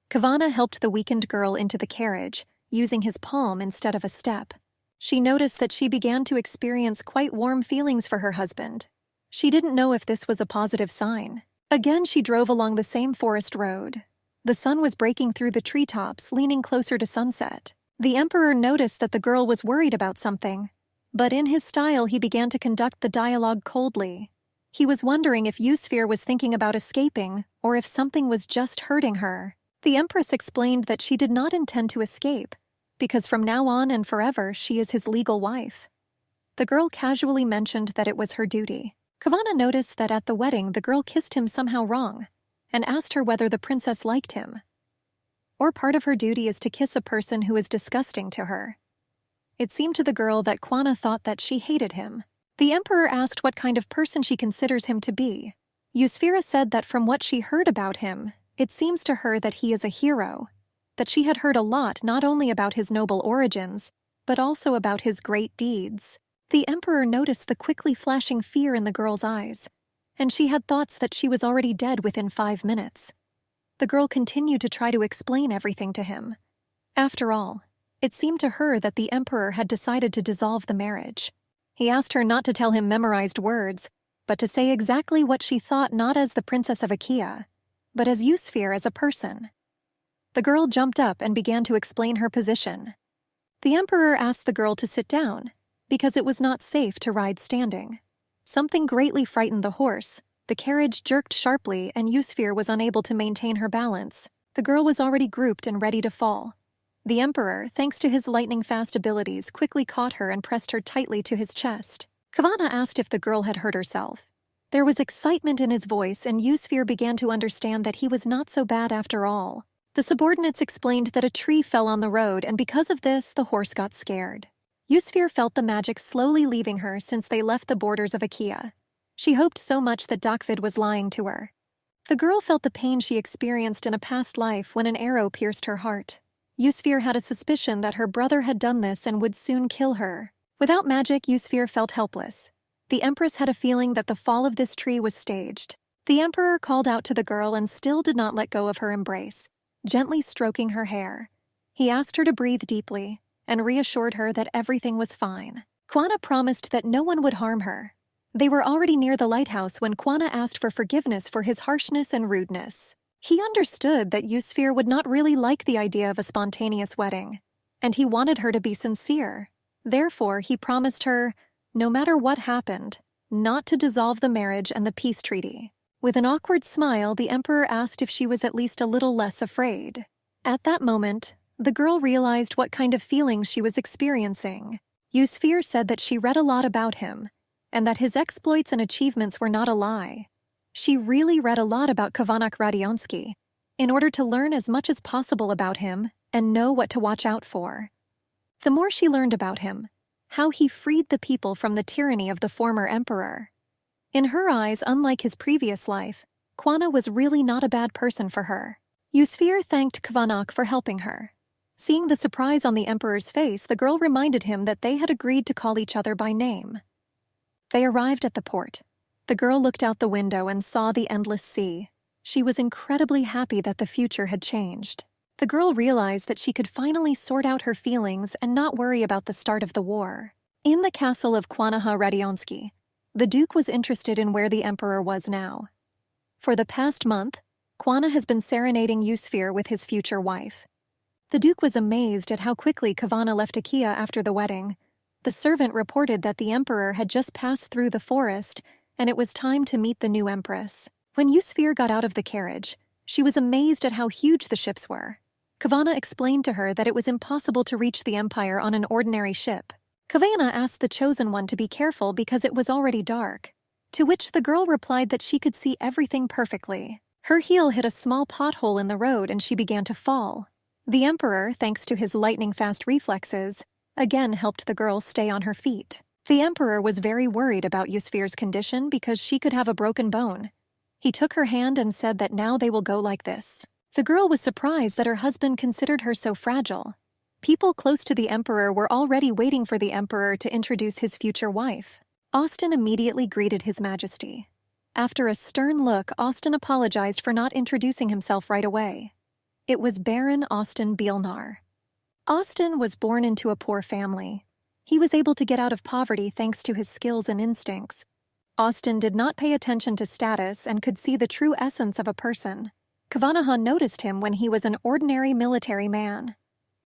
A: Kavana helped the weakened girl into the carriage, using his palm instead of a step. She noticed that she began to experience quite warm feelings for her husband. She didn't know if this was a positive sign. Again, she drove along the same forest road. The sun was breaking through the treetops, leaning closer to sunset. The Emperor noticed that the girl was worried about something, but in his style he began to conduct the dialogue coldly. He was wondering if Yusfir was thinking about escaping, or if something was just hurting her. The Empress explained that she did not intend to escape, because from now on and forever she is his legal wife. The girl casually mentioned that it was her duty. Kavana noticed that at the wedding the girl kissed him somehow wrong, and asked her whether the princess liked him. Or part of her duty is to kiss a person who is disgusting to her. It seemed to the girl that Kwana thought that she hated him. The Emperor asked what kind of person she considers him to be. Yusfira said that from what she heard about him, it seems to her that he is a hero, that she had heard a lot not only about his noble origins, but also about his great deeds. The Emperor noticed the quickly flashing fear in the girl's eyes, and she had thoughts that she was already dead within 5 minutes. The girl continued to try to explain everything to him. After all, it seemed to her that the Emperor had decided to dissolve the marriage. He asked her not to tell him memorized words, but to say exactly what she thought, not as the Princess of Achaea, but as Yusfir as a person. The girl jumped up and began to explain her position. The emperor asked the girl to sit down, because it was not safe to ride standing. Something greatly frightened the horse. The carriage jerked sharply and Yusfir was unable to maintain her balance. The girl was already grouped and ready to fall. The emperor, thanks to his lightning-fast abilities, quickly caught her and pressed her tightly to his chest. Kavana asked if the girl had hurt herself. There was excitement in his voice and Yusfir began to understand that he was not so bad after all. The subordinates explained that a tree fell on the road and because of this, the horse got scared. Yusfir felt the magic slowly leaving her since they left the borders of Achaea. She hoped so much that Dakvid was lying to her. The girl felt the pain she experienced in a past life when an arrow pierced her heart. Yusfir had a suspicion that her brother had done this and would soon kill her. Without magic, Yusfir felt helpless. The Empress had a feeling that the fall of this tree was staged. The Emperor called out to the girl and still did not let go of her embrace, gently stroking her hair. He asked her to breathe deeply and reassured her that everything was fine. Kwana promised that no one would harm her. They were already near the lighthouse when Kwana asked for forgiveness for his harshness and rudeness. He understood that Yusfir would not really like the idea of a spontaneous wedding, and he wanted her to be sincere. Therefore, he promised her, no matter what happened, not to dissolve the marriage and the peace treaty. With an awkward smile, the emperor asked if she was at least a little less afraid. At that moment, the girl realized what kind of feelings she was experiencing. Yusfir said that she read a lot about him, and that his exploits and achievements were not a lie. She really read a lot about Kavanak Radionsky, in order to learn as much as possible about him and know what to watch out for. The more she learned about him, how he freed the people from the tyranny of the former emperor. In her eyes, unlike his previous life, Kwana was really not a bad person for her. Yusfir thanked Kavanak for helping her. Seeing the surprise on the emperor's face, the girl reminded him that they had agreed to call each other by name. They arrived at the port. The girl looked out the window and saw the endless sea. She was incredibly happy that the future had changed. The girl realized that she could finally sort out her feelings and not worry about the start of the war. In the castle of Manhwa-Radionsky, the Duke was interested in where the emperor was now. For the past month, Kwana has been serenading Yusfir with his future wife. The Duke was amazed at how quickly Kavana left Achaea after the wedding. The servant reported that the emperor had just passed through the forest and it was time to meet the new empress. When Yusfir got out of the carriage, she was amazed at how huge the ships were. Kavana explained to her that it was impossible to reach the empire on an ordinary ship. Kavana asked the chosen one to be careful because it was already dark, to which the girl replied that she could see everything perfectly. Her heel hit a small pothole in the road and she began to fall. The emperor, thanks to his lightning-fast reflexes, again helped the girl stay on her feet. The emperor was very worried about Yusfir's condition because she could have a broken bone. He took her hand and said that now they will go like this. The girl was surprised that her husband considered her so fragile. People close to the emperor were already waiting for the emperor to introduce his future wife. Austin immediately greeted His Majesty. After a stern look, Austin apologized for not introducing himself right away. It was Baron Austin Bielnar. Austin was born into a poor family. He was able to get out of poverty thanks to his skills and instincts. Austin did not pay attention to status and could see the true essence of a person. Kavanaugh noticed him when he was an ordinary military man.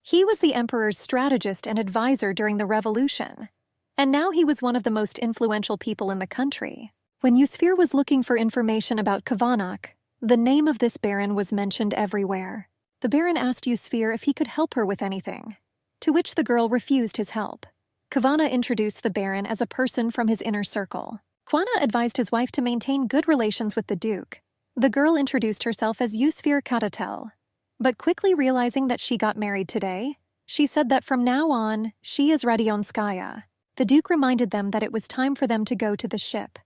A: He was the emperor's strategist and advisor during the revolution, and now he was one of the most influential people in the country. When Yusfir was looking for information about Kavanak, the name of this baron was mentioned everywhere. The baron asked Yusfir if he could help her with anything, to which the girl refused his help. Kavana introduced the baron as a person from his inner circle. Kwana advised his wife to maintain good relations with the Duke. The girl introduced herself as Yusfir Katatel, but quickly realizing that she got married today, she said that from now on, she is Radionskaya. The Duke reminded them that it was time for them to go to the ship.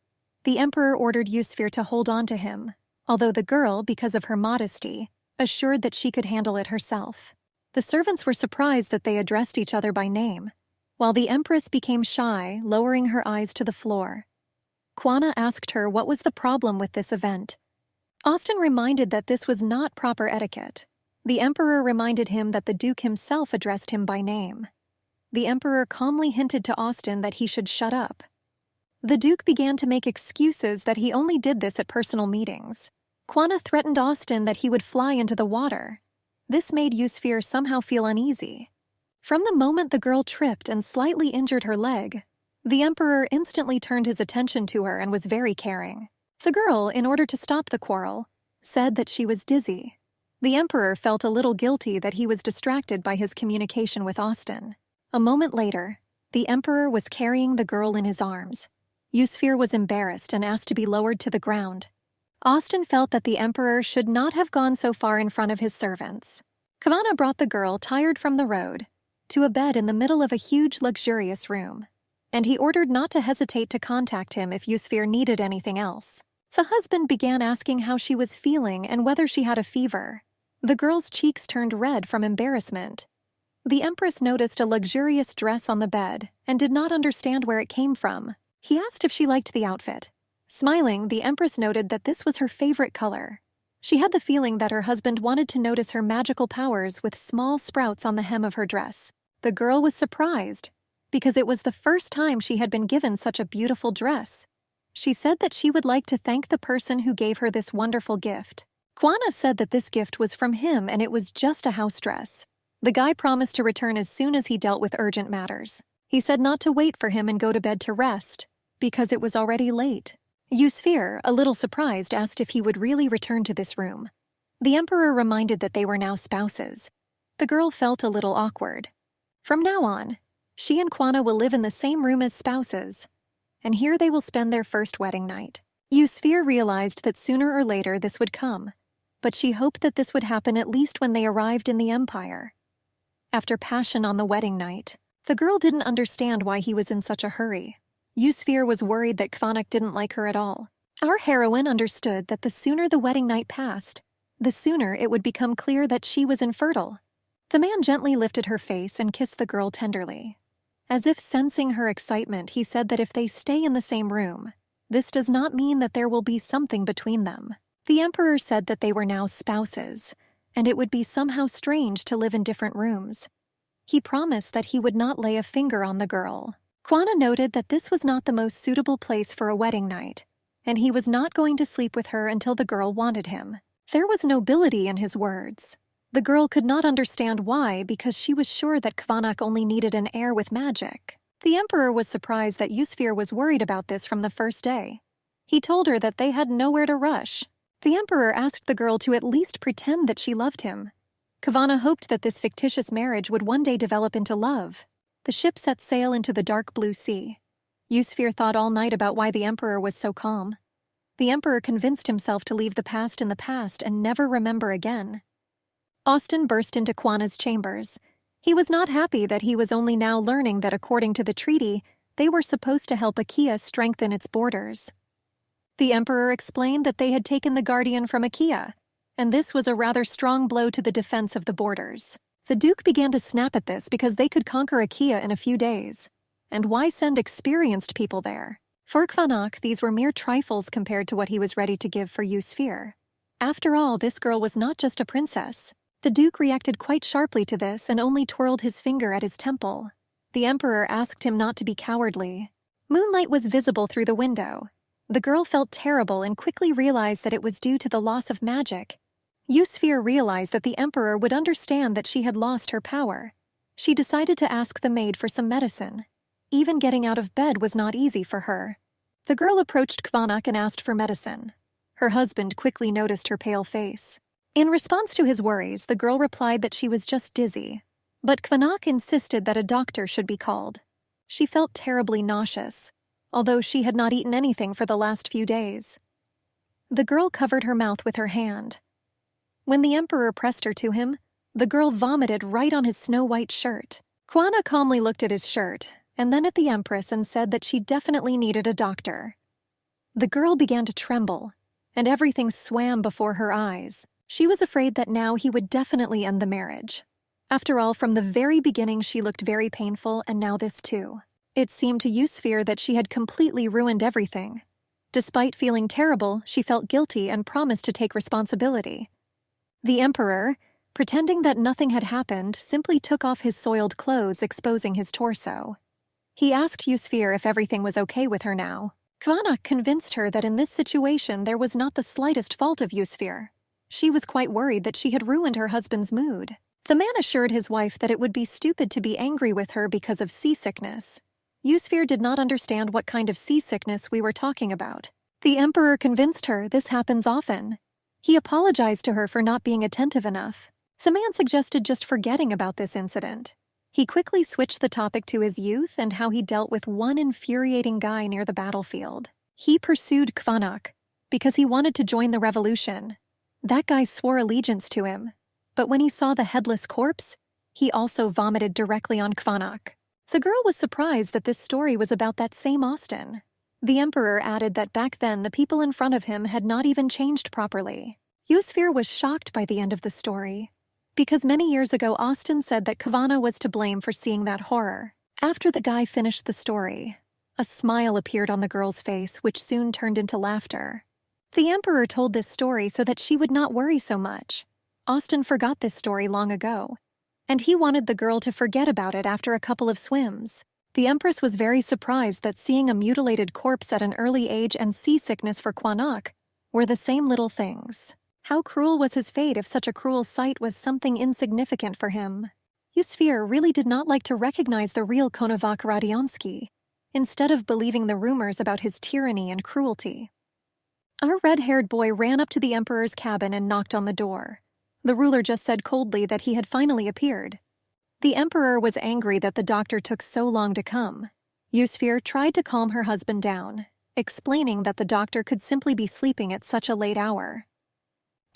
A: The emperor ordered Yusfir to hold on to him, although the girl, because of her modesty, assured that she could handle it herself. The servants were surprised that they addressed each other by name, while the empress became shy, lowering her eyes to the floor. Kwana asked her what was the problem with this event. Austin reminded that this was not proper etiquette. The emperor reminded him that the Duke himself addressed him by name. The emperor calmly hinted to Austin that he should shut up. The Duke began to make excuses that he only did this at personal meetings. Kwana threatened Austin that he would fly into the water. This made Yusfir somehow feel uneasy. From the moment the girl tripped and slightly injured her leg, the emperor instantly turned his attention to her and was very caring. The girl, in order to stop the quarrel, said that she was dizzy. The emperor felt a little guilty that he was distracted by his communication with Austin. A moment later, the emperor was carrying the girl in his arms. Yusfir was embarrassed and asked to be lowered to the ground. Austin felt that the emperor should not have gone so far in front of his servants. Kavana brought the girl, tired from the road, to a bed in the middle of a huge, luxurious room, and he ordered not to hesitate to contact him if Yusfir needed anything else. The husband began asking how she was feeling and whether she had a fever. The girl's cheeks turned red from embarrassment. The empress noticed a luxurious dress on the bed and did not understand where it came from. He asked if she liked the outfit. Smiling, the empress noted that this was her favorite color. She had the feeling that her husband wanted to notice her magical powers with small sprouts on the hem of her dress. The girl was surprised, because it was the first time she had been given such a beautiful dress. She said that she would like to thank the person who gave her this wonderful gift. Kwana said that this gift was from him and it was just a house dress. The guy promised to return as soon as he dealt with urgent matters. He said not to wait for him and go to bed to rest, because it was already late. Yusfir, a little surprised, asked if he would really return to this room. The emperor reminded that they were now spouses. The girl felt a little awkward. From now on, she and Kwana will live in the same room as spouses, and here they will spend their first wedding night. Yusfir realized that sooner or later this would come, but she hoped that this would happen at least when they arrived in the empire. After passion on the wedding night, the girl didn't understand why he was in such a hurry. Yusfir was worried that Kvanak didn't like her at all. Our heroine understood that the sooner the wedding night passed, the sooner it would become clear that she was infertile. The man gently lifted her face and kissed the girl tenderly. As if sensing her excitement, he said that if they stay in the same room, this does not mean that there will be something between them. The emperor said that they were now spouses, and it would be somehow strange to live in different rooms. He promised that he would not lay a finger on the girl. Kwana noted that this was not the most suitable place for a wedding night, and he was not going to sleep with her until the girl wanted him. There was nobility in his words. The girl could not understand why, because she was sure that Kvanak only needed an heir with magic. The emperor was surprised that Yusfir was worried about this from the first day. He told her that they had nowhere to rush. The emperor asked the girl to at least pretend that she loved him. Kavana hoped that this fictitious marriage would one day develop into love. The ship set sail into the dark blue sea. Yusfir thought all night about why the emperor was so calm. The emperor convinced himself to leave the past in the past and never remember again. Austin burst into Kwana's chambers. He was not happy that he was only now learning that according to the treaty, they were supposed to help Achaea strengthen its borders. The emperor explained that they had taken the guardian from Achaea, and this was a rather strong blow to the defense of the borders. The duke began to snap at this because they could conquer Achaea in a few days. And why send experienced people there? For Kvanak, these were mere trifles compared to what he was ready to give for Yusfir. After all, this girl was not just a princess. The duke reacted quite sharply to this and only twirled his finger at his temple. The emperor asked him not to be cowardly. Moonlight was visible through the window. The girl felt terrible and quickly realized that it was due to the loss of magic. Yusfir realized that the emperor would understand that she had lost her power. She decided to ask the maid for some medicine. Even getting out of bed was not easy for her. The girl approached Kvanak and asked for medicine. Her husband quickly noticed her pale face. In response to his worries, the girl replied that she was just dizzy. But Kvanak insisted that a doctor should be called. She felt terribly nauseous, although she had not eaten anything for the last few days. The girl covered her mouth with her hand. When the emperor pressed her to him, the girl vomited right on his snow-white shirt. Kwana calmly looked at his shirt, and then at the empress and said that she definitely needed a doctor. The girl began to tremble, and everything swam before her eyes. She was afraid that now he would definitely end the marriage. After all, from the very beginning she looked very painful, and now this too. It seemed to Yusfir that she had completely ruined everything. Despite feeling terrible, she felt guilty and promised to take responsibility. The emperor, pretending that nothing had happened, simply took off his soiled clothes, exposing his torso. He asked Yusfir if everything was okay with her now. Kvanak convinced her that in this situation there was not the slightest fault of Yusfir. She was quite worried that she had ruined her husband's mood. The man assured his wife that it would be stupid to be angry with her because of seasickness. Yusfir did not understand what kind of seasickness we were talking about. The emperor convinced her this happens often. He apologized to her for not being attentive enough. The man suggested just forgetting about this incident. He quickly switched the topic to his youth and how he dealt with one infuriating guy near the battlefield. He pursued Kvanak because he wanted to join the revolution. That guy swore allegiance to him, but when he saw the headless corpse, he also vomited directly on Kvanak. The girl was surprised that this story was about that same Austin. The emperor added that back then the people in front of him had not even changed properly. Yusfir was shocked by the end of the story, because many years ago Austin said that Kavana was to blame for seeing that horror. After the guy finished the story, a smile appeared on the girl's face, which soon turned into laughter. The emperor told this story so that she would not worry so much. Austin forgot this story long ago, and he wanted the girl to forget about it after a couple of swims. The empress was very surprised that seeing a mutilated corpse at an early age and seasickness for Kvanak were the same little things. How cruel was his fate if such a cruel sight was something insignificant for him? Yusfir really did not like to recognize the real Konovac Radionsky, instead of believing the rumors about his tyranny and cruelty. Our red-haired boy ran up to the emperor's cabin and knocked on the door. The ruler just said coldly that he had finally appeared. The emperor was angry that the doctor took so long to come. Yusfir tried to calm her husband down, explaining that the doctor could simply be sleeping at such a late hour.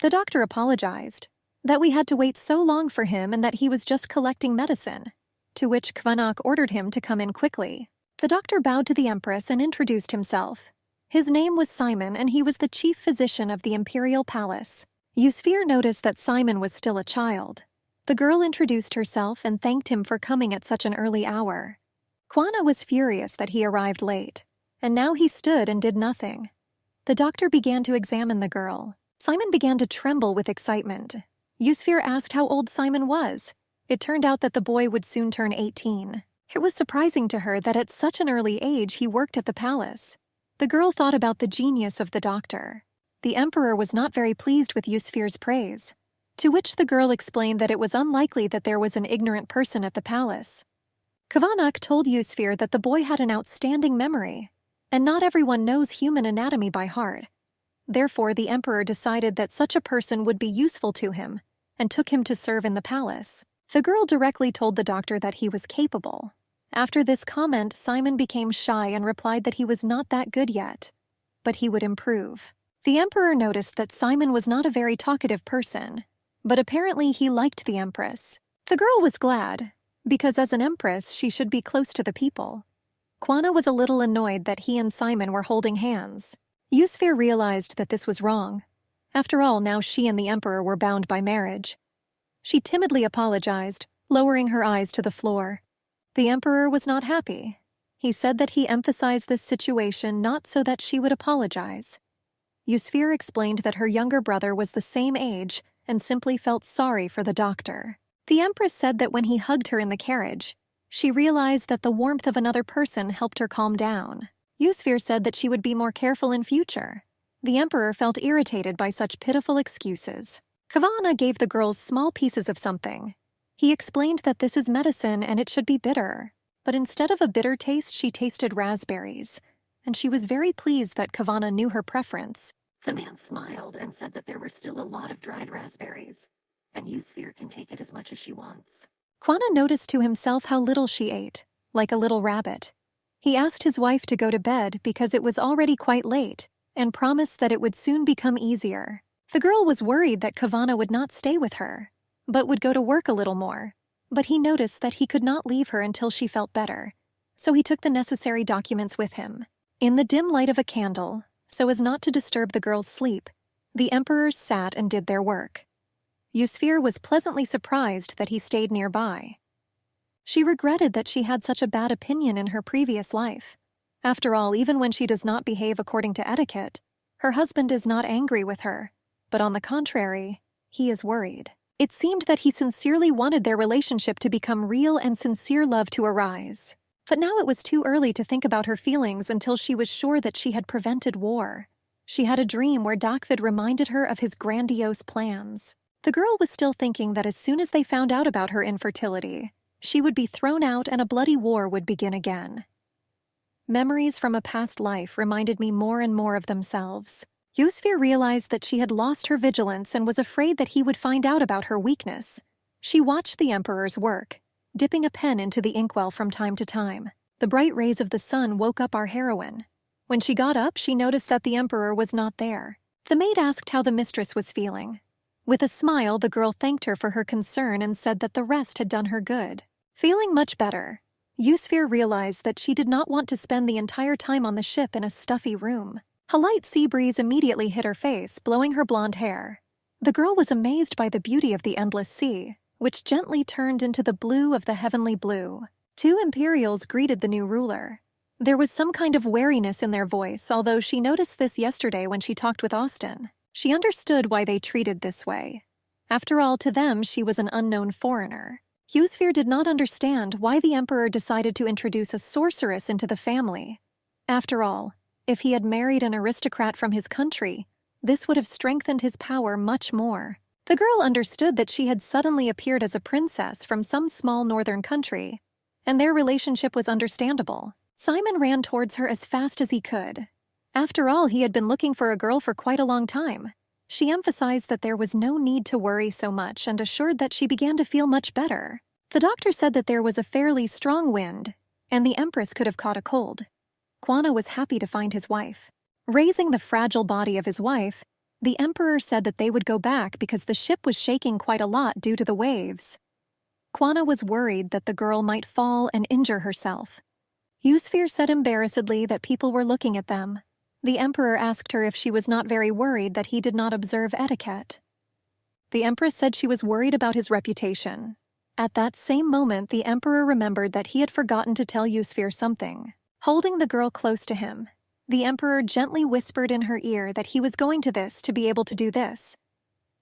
A: The doctor apologized, that we had to wait so long for him and that he was just collecting medicine, to which Kvanak ordered him to come in quickly. The doctor bowed to the empress and introduced himself. His name was Simon, and he was the chief physician of the imperial palace. Yusfir noticed that Simon was still a child. The girl introduced herself and thanked him for coming at such an early hour. Kwana was furious that he arrived late, and now he stood and did nothing. The doctor began to examine the girl. Simon began to tremble with excitement. Yusfir asked how old Simon was. It turned out that the boy would soon turn 18. It was surprising to her that at such an early age he worked at the palace. The girl thought about the genius of the doctor. The emperor was not very pleased with Yusfir's praise, to which the girl explained that it was unlikely that there was an ignorant person at the palace. Kvanak told Yusfir that the boy had an outstanding memory, and not everyone knows human anatomy by heart. Therefore, the emperor decided that such a person would be useful to him, and took him to serve in the palace. The girl directly told the doctor that he was capable. After this comment, Simon became shy and replied that he was not that good yet, but he would improve. The emperor noticed that Simon was not a very talkative person, but apparently he liked the empress. The girl was glad, because as an empress she should be close to the people. Kwana was a little annoyed that he and Simon were holding hands. Yusfir realized that this was wrong. After all, now she and the emperor were bound by marriage. She timidly apologized, lowering her eyes to the floor. The emperor was not happy. He said that he emphasized this situation not so that she would apologize. Yusfir explained that her younger brother was the same age and simply felt sorry for the doctor. The empress said that when he hugged her in the carriage, she realized that the warmth of another person helped her calm down. Yusfir said that she would be more careful in future. The emperor felt irritated by such pitiful excuses. Kavana gave the girls small pieces of something. He explained that this is medicine and it should be bitter. But instead of a bitter taste, she tasted raspberries, and she was very pleased that Kavana knew her preference.
B: The man smiled and said that there were still a lot of dried raspberries, and Yusfir can take it as much as she wants.
A: Kwana noticed to himself how little she ate, like a little rabbit. He asked his wife to go to bed because it was already quite late, and promised that it would soon become easier. The girl was worried that Kavana would not stay with her, but would go to work a little more. But he noticed that he could not leave her until she felt better, so he took the necessary documents with him. In the dim light of a candle, so as not to disturb the girl's sleep, the emperors sat and did their work. Yusfir was pleasantly surprised that he stayed nearby. She regretted that she had such a bad opinion in her previous life. After all, even when she does not behave according to etiquette, her husband is not angry with her, but on the contrary, he is worried. It seemed that he sincerely wanted their relationship to become real and sincere love to arise. But now it was too early to think about her feelings until she was sure that she had prevented war. She had a dream where Dakvid reminded her of his grandiose plans. The girl was still thinking that as soon as they found out about her infertility, she would be thrown out and a bloody war would begin again. Memories from a past life reminded me more and more of themselves. Yusfir realized that she had lost her vigilance and was afraid that he would find out about her weakness. She watched the Emperor's work, dipping a pen into the inkwell from time to time. The bright rays of the sun woke up our heroine. When she got up, she noticed that the Emperor was not there. The maid asked how the mistress was feeling. With a smile, the girl thanked her for her concern and said that the rest had done her good. Feeling much better, Yusfir realized that she did not want to spend the entire time on the ship in a stuffy room. A light sea breeze immediately hit her face, blowing her blonde hair. The girl was amazed by the beauty of the endless sea, which gently turned into the blue of the heavenly blue. Two Imperials greeted the new ruler. There was some kind of wariness in their voice, although she noticed this yesterday when she talked with Austin. She understood why they treated this way. After all, to them, she was an unknown foreigner. Yusfir did not understand why the Emperor decided to introduce a sorceress into the family. After all, if he had married an aristocrat from his country, this would have strengthened his power much more. The girl understood that she had suddenly appeared as a princess from some small northern country, and their relationship was understandable. Simon ran towards her as fast as he could. After all, he had been looking for a girl for quite a long time. She emphasized that there was no need to worry so much and assured that she began to feel much better. The doctor said that there was a fairly strong wind, and the Empress could have caught a cold. Kwana was happy to find his wife. Raising the fragile body of his wife, the Emperor said that they would go back because the ship was shaking quite a lot due to the waves. Kwana was worried that the girl might fall and injure herself. Yusfir said embarrassedly that people were looking at them. The Emperor asked her if she was not very worried that he did not observe etiquette. The Empress said she was worried about his reputation. At that same moment, the Emperor remembered that he had forgotten to tell Yusfir something. Holding the girl close to him, the Emperor gently whispered in her ear that he was going to this to be able to do this.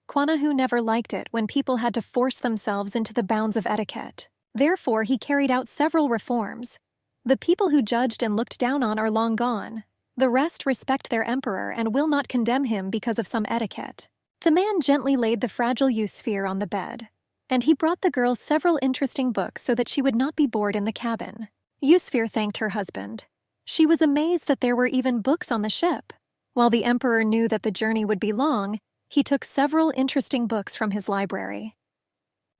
A: Kwanahu never liked it when people had to force themselves into the bounds of etiquette. Therefore, he carried out several reforms. The people who judged and looked down on are long gone. The rest respect their emperor and will not condemn him because of some etiquette. The man gently laid the fragile Yusfir on the bed, and he brought the girl several interesting books so that she would not be bored in the cabin. Yusfir thanked her husband. She was amazed that there were even books on the ship. While the emperor knew that the journey would be long, he took several interesting books from his library.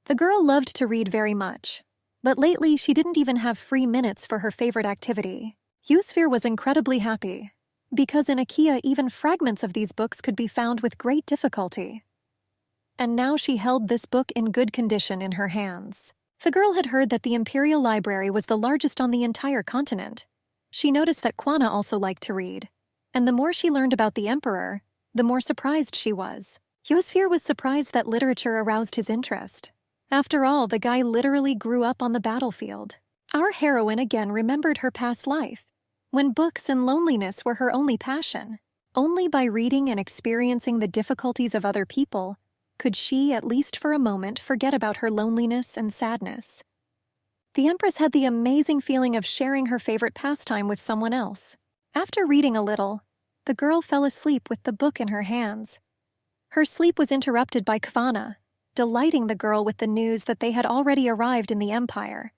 A: The girl loved to read very much, but lately she didn't even have free minutes for her favorite activity. Yusfir was incredibly happy, because in Achaea even fragments of these books could be found with great difficulty. And now she held this book in good condition in her hands. The girl had heard that the Imperial Library was the largest on the entire continent. She noticed that Kwana also liked to read, and the more she learned about the Emperor, the more surprised she was. Yusfir was surprised that literature aroused his interest. After all, the guy literally grew up on the battlefield. Our heroine again remembered her past life, when books and loneliness were her only passion. Only by reading and experiencing the difficulties of other people could she, at least for a moment, forget about her loneliness and sadness. The Empress had the amazing feeling of sharing her favorite pastime with someone else. After reading a little, the girl fell asleep with the book in her hands. Her sleep was interrupted by Kwana, delighting the girl with the news that they had already arrived in the Empire.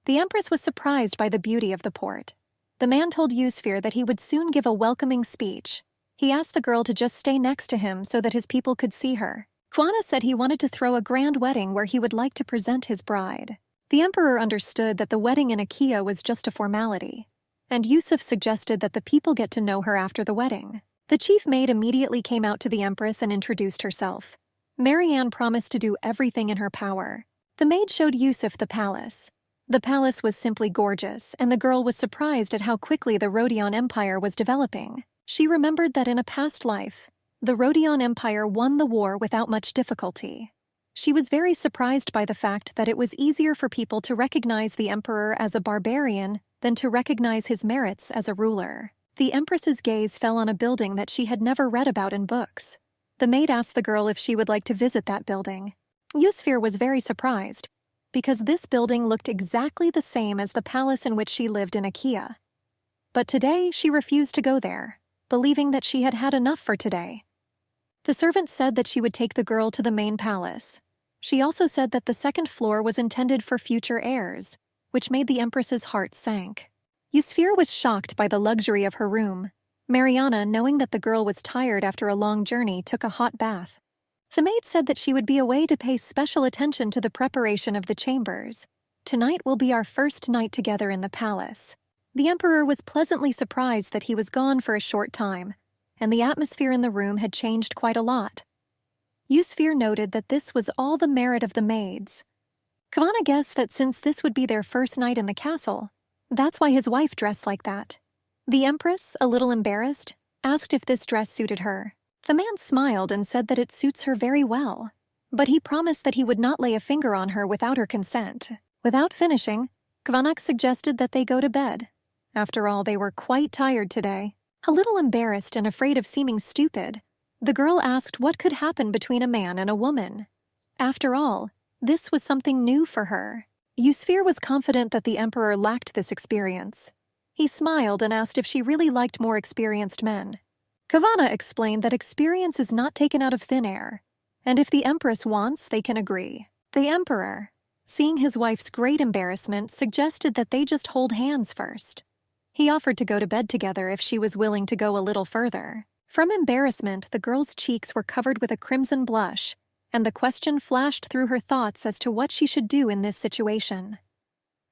A: The Empress was surprised by the beauty of the port. The man told Yusfir that he would soon give a welcoming speech. He asked the girl to just stay next to him so that his people could see her. Kwana said he wanted to throw a grand wedding where he would like to present his bride. The Emperor understood that the wedding in Achaea was just a formality, and Yusuf suggested that the people get to know her after the wedding. The chief maid immediately came out to the Empress and introduced herself. Marianne promised to do everything in her power. The maid showed Yusuf the palace. The palace was simply gorgeous, and the girl was surprised at how quickly the Rodion Empire was developing. She remembered that in a past life, the Rodion Empire won the war without much difficulty. She was very surprised by the fact that it was easier for people to recognize the emperor as a barbarian than to recognize his merits as a ruler. The Empress's gaze fell on a building that she had never read about in books. The maid asked the girl if she would like to visit that building. Yusfir was very surprised. because this building looked exactly the same as the palace in which she lived in IKEA. But today she refused to go there, believing that she had had enough for today. The servant said that she would take the girl to the main palace. She also said that the second floor was intended for future heirs, which made the Empress's heart sank. Yusfir was shocked by the luxury of her room. Mariana, knowing that the girl was tired after a long journey, took a hot bath. The maid said that she would be away to pay special attention to the preparation of the chambers. Tonight will be our first night together in the palace. The emperor was pleasantly surprised that he was gone for a short time, and the atmosphere in the room had changed quite a lot. Yusfir noted that this was all the merit of the maids. Kavana guessed that since this would be their first night in the castle, that's why his wife dressed like that. The empress, a little embarrassed, asked if this dress suited her. The man smiled and said that it suits her very well, but he promised that he would not lay a finger on her without her consent. Without finishing, Kvanak suggested that they go to bed. After all, they were quite tired today. A little embarrassed and afraid of seeming stupid, the girl asked what could happen between a man and a woman. After all, this was something new for her. Yusfir was confident that the emperor lacked this experience. He smiled and asked if she really liked more experienced men. Kavana explained that experience is not taken out of thin air, and if the empress wants, they can agree. The emperor, seeing his wife's great embarrassment, suggested that they just hold hands first. He offered to go to bed together if she was willing to go a little further. From embarrassment, the girl's cheeks were covered with a crimson blush, and the question flashed through her thoughts as to what she should do in this situation.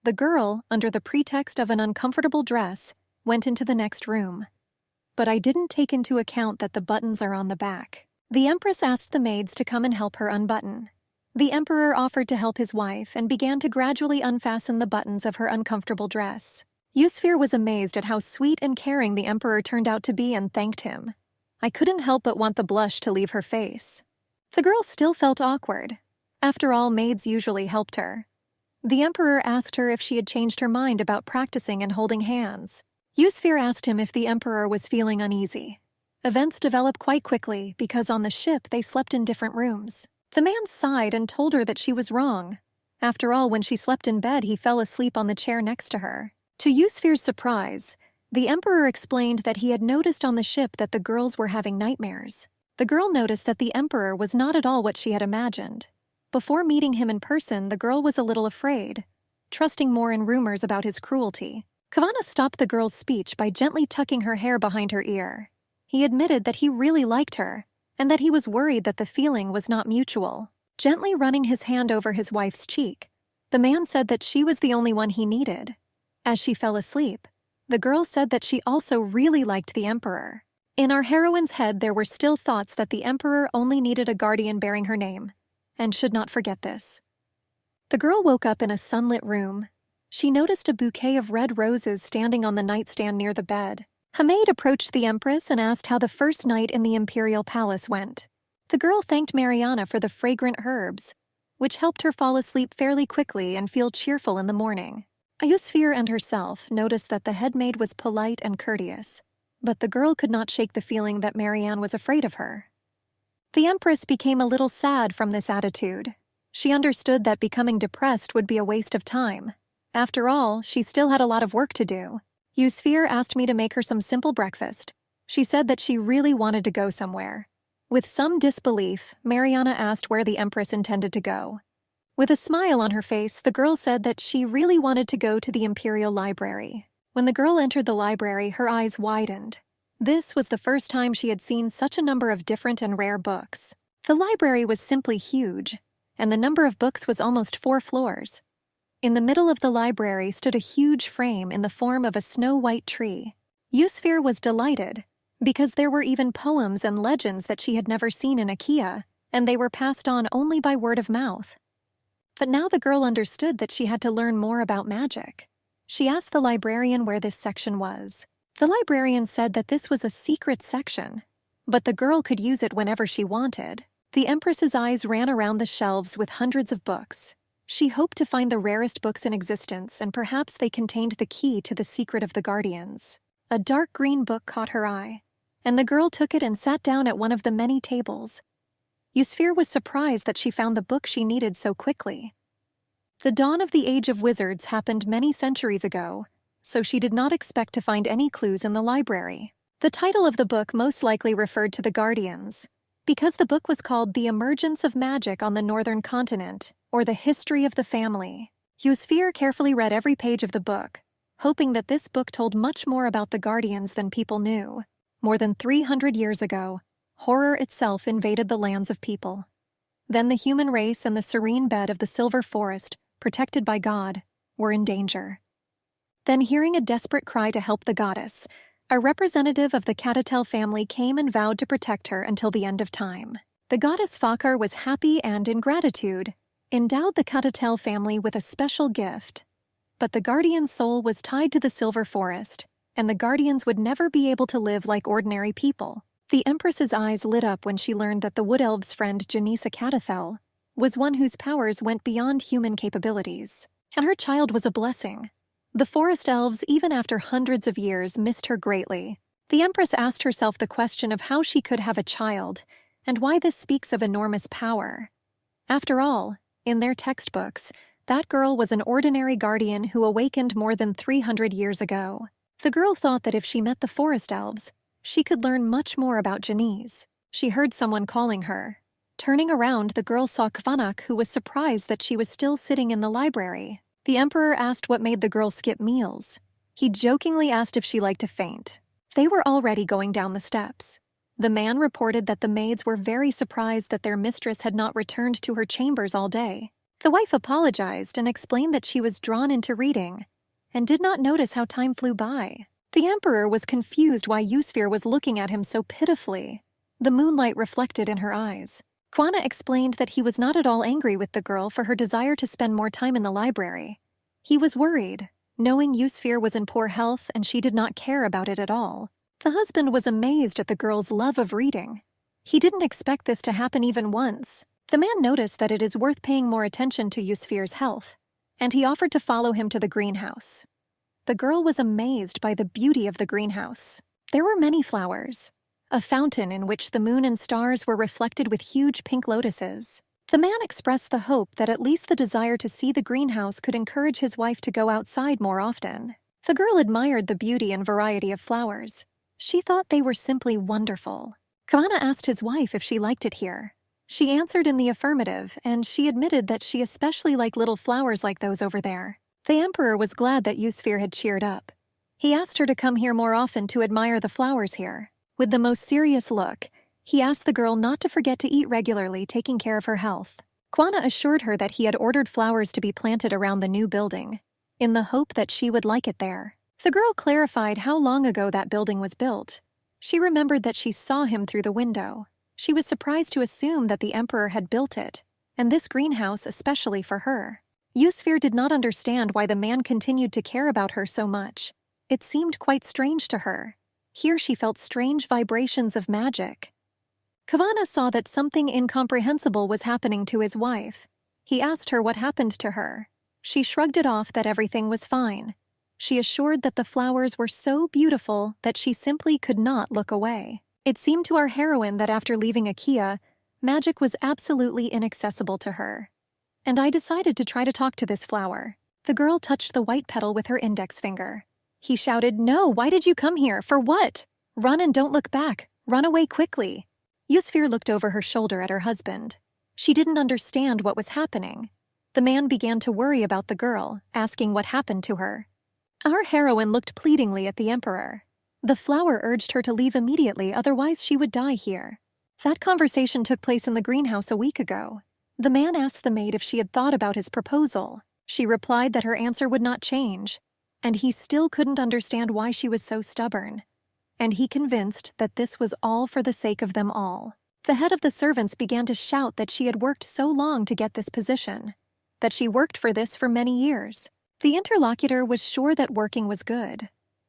A: The girl, under the pretext of an uncomfortable dress, went into the next room. But I didn't take into account that the buttons are on the back. The empress asked the maids to come and help her unbutton. The emperor offered to help his wife and began to gradually unfasten the buttons of her uncomfortable dress. Yusfir was amazed at how sweet and caring the emperor turned out to be and thanked him. I couldn't help but want the blush to leave her face. The girl still felt awkward. After all, maids usually helped her. The emperor asked her if she had changed her mind about practicing and holding hands. Yusfir asked him if the emperor was feeling uneasy. Events developed quite quickly because on the ship they slept in different rooms. The man sighed and told her that she was wrong. After all, when she slept in bed, he fell asleep on the chair next to her. To Yusfir's surprise, the emperor explained that he had noticed on the ship that the girls were having nightmares. The girl noticed that the emperor was not at all what she had imagined. Before meeting him in person, the girl was a little afraid, trusting more in rumors about his cruelty. Kavana stopped the girl's speech by gently tucking her hair behind her ear. He admitted that he really liked her, and that he was worried that the feeling was not mutual. Gently running his hand over his wife's cheek, the man said that she was the only one he needed. As she fell asleep, the girl said that she also really liked the emperor. In our heroine's head, there were still thoughts that the emperor only needed a guardian bearing her name, and should not forget this. The girl woke up in a sunlit room. She noticed a bouquet of red roses standing on the nightstand near the bed. A maid approached the empress and asked how the first night in the imperial palace went. The girl thanked Mariana for the fragrant herbs, which helped her fall asleep fairly quickly and feel cheerful in the morning. Yusfir and herself noticed that the head maid was polite and courteous, but the girl could not shake the feeling that Marianne was afraid of her. The empress became a little sad from this attitude. She understood that becoming depressed would be a waste of time. After all, she still had a lot of work to do. Yusfir asked me to make her some simple breakfast. She said that she really wanted to go somewhere. With some disbelief, Mariana asked where the empress intended to go. With a smile on her face, the girl said that she really wanted to go to the imperial library. When the girl entered the library, her eyes widened. This was the first time she had seen such a number of different and rare books. The library was simply huge, and the number of books was almost 4 floors. In the middle of the library stood a huge frame in the form of a snow-white tree. Yusfir was delighted, because there were even poems and legends that she had never seen in IKEA, and they were passed on only by word of mouth. But now the girl understood that she had to learn more about magic. She asked the librarian where this section was. The librarian said that this was a secret section, but the girl could use it whenever she wanted. The empress's eyes ran around the shelves with hundreds of books. She hoped to find the rarest books in existence, and perhaps they contained the key to the secret of the guardians. A dark green book caught her eye, and the girl took it and sat down at one of the many tables. Yusfir was surprised that she found the book she needed so quickly. The dawn of the Age of Wizards happened many centuries ago, so she did not expect to find any clues in the library. The title of the book most likely referred to the Guardians, because the book was called The Emergence of Magic on the Northern Continent, or The History of the Family. Yusfir carefully read every page of the book, hoping that this book told much more about the Guardians than people knew. More than 300 years ago, horror itself invaded the lands of people. Then the human race and the serene bed of the Silver Forest, protected by God, were in danger. Then, hearing a desperate cry to help the goddess, a representative of the Catatel family came and vowed to protect her until the end of time. The goddess Fakar was happy and, in gratitude, endowed the Catatel family with a special gift. But the guardian's soul was tied to the Silver Forest, and the guardians would never be able to live like ordinary people. The Empress's eyes lit up when she learned that the Wood Elf's friend Janisa Catathel was one whose powers went beyond human capabilities, and her child was a blessing. The Forest Elves, even after hundreds of years, missed her greatly. The Empress asked herself the question of how she could have a child, and why this speaks of enormous power. After all, in their textbooks, that girl was an ordinary guardian who awakened more than 300 years ago. The girl thought that if she met the Forest Elves, she could learn much more about Janice. She heard someone calling her. Turning around, the girl saw Kvanak, who was surprised that she was still sitting in the library. The Emperor asked what made the girl skip meals. He jokingly asked if she liked to faint. They were already going down the steps. The man reported that the maids were very surprised that their mistress had not returned to her chambers all day. The wife apologized and explained that she was drawn into reading and did not notice how time flew by. The Emperor was confused why Yusfir was looking at him so pitifully. The moonlight reflected in her eyes. Kwana explained that he was not at all angry with the girl for her desire to spend more time in the library. He was worried, knowing Yusfir was in poor health and she did not care about it at all. The husband was amazed at the girl's love of reading. He didn't expect this to happen even once. The man noticed that it is worth paying more attention to Yusfir's health, and he offered to follow him to the greenhouse. The girl was amazed by the beauty of the greenhouse. There were many flowers, a fountain in which the moon and stars were reflected with huge pink lotuses. The man expressed the hope that at least the desire to see the greenhouse could encourage his wife to go outside more often. The girl admired the beauty and variety of flowers. She thought they were simply wonderful. Kavana asked his wife if she liked it here. She answered in the affirmative, and she admitted that she especially liked little flowers like those over there. The Emperor was glad that Yusfir had cheered up. He asked her to come here more often to admire the flowers here. With the most serious look, he asked the girl not to forget to eat regularly, taking care of her health. Kwana assured her that he had ordered flowers to be planted around the new building, in the hope that she would like it there. The girl clarified how long ago that building was built. She remembered that she saw him through the window. She was surprised to assume that the Emperor had built it, and this greenhouse especially for her. Yusfir did not understand why the man continued to care about her so much. It seemed quite strange to her. Here she felt strange vibrations of magic. Kavana saw that something incomprehensible was happening to his wife. He asked her what happened to her. She shrugged it off that everything was fine. She assured that the flowers were so beautiful that she simply could not look away. It seemed to our heroine that after leaving Akia, magic was absolutely inaccessible to her. And I decided to try to talk to this flower. The girl touched the white petal with her index finger. He shouted, "No, why did you come here? For what? Run and don't look back. Run away quickly." Yusfir looked over her shoulder at her husband. She didn't understand what was happening. The man began to worry about the girl, asking what happened to her. Our heroine looked pleadingly at the Emperor. The flower urged her to leave immediately, otherwise she would die here. That conversation took place in the greenhouse a week ago. The man asked the maid if she had thought about his proposal. She replied that her answer would not change, and he still couldn't understand why she was so stubborn. And he convinced that this was all for the sake of them all. The head of the servants began to shout that she had worked so long to get this position, that she worked for this for many years. The interlocutor was sure that working was good,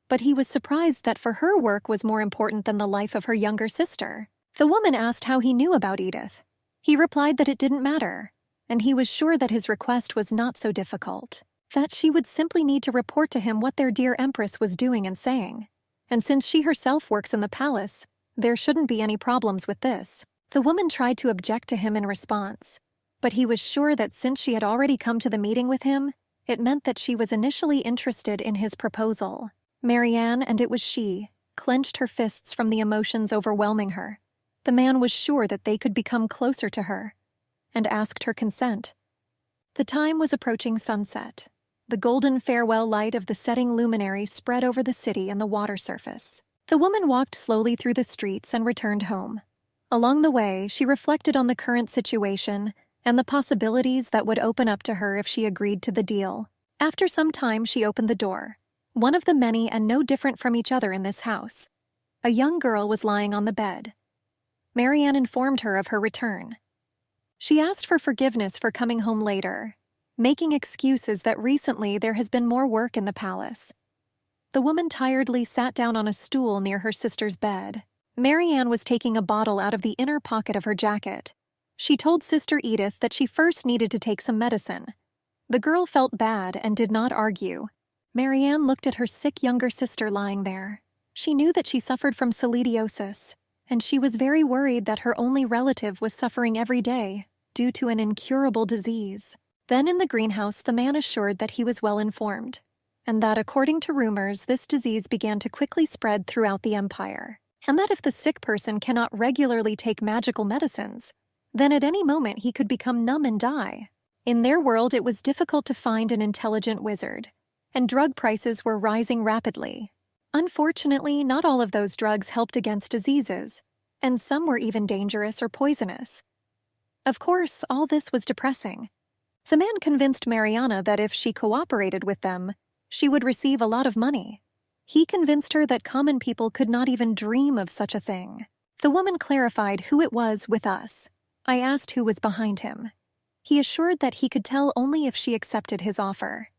A: but he was surprised that for her work was more important than the life of her younger sister. The woman asked how he knew about Edith. He replied that it didn't matter, and he was sure that his request was not so difficult, that she would simply need to report to him what their dear Empress was doing and saying. And since she herself works in the palace, there shouldn't be any problems with this. The woman tried to object to him in response. But he was sure that since she had already come to the meeting with him, it meant that she was initially interested in his proposal. Marianne, and it was she, clenched her fists from the emotions overwhelming her. The man was sure that they could become closer to her, and asked her consent. The time was approaching sunset. The golden farewell light of the setting luminary spread over the city and the water surface. The woman walked slowly through the streets and returned home. Along the way, she reflected on the current situation and the possibilities that would open up to her if she agreed to the deal. After some time, she opened the door. One of the many and no different from each other in this house. A young girl was lying on the bed. Marianne informed her of her return. She asked for forgiveness for coming home later, making excuses that recently there has been more work in the palace. The woman tiredly sat down on a stool near her sister's bed. Marianne was taking a bottle out of the inner pocket of her jacket. She told Sister Edith that she first needed to take some medicine. The girl felt bad and did not argue. Marianne looked at her sick younger sister lying there. She knew that she suffered from silidiosis, and she was very worried that her only relative was suffering every day due to an incurable disease. Then in the greenhouse, the man assured that he was well informed, and that according to rumors, this disease began to quickly spread throughout the empire, and that if the sick person cannot regularly take magical medicines, then at any moment he could become numb and die. In their world, it was difficult to find an intelligent wizard, and drug prices were rising rapidly. Unfortunately, not all of those drugs helped against diseases, and some were even dangerous or poisonous. Of course, all this was depressing. The man convinced Mariana that if she cooperated with them, she would receive a lot of money. He convinced her that common people could not even dream of such a thing. The woman clarified who it was with us. I asked who was behind him. He assured that he could tell only if she accepted his offer.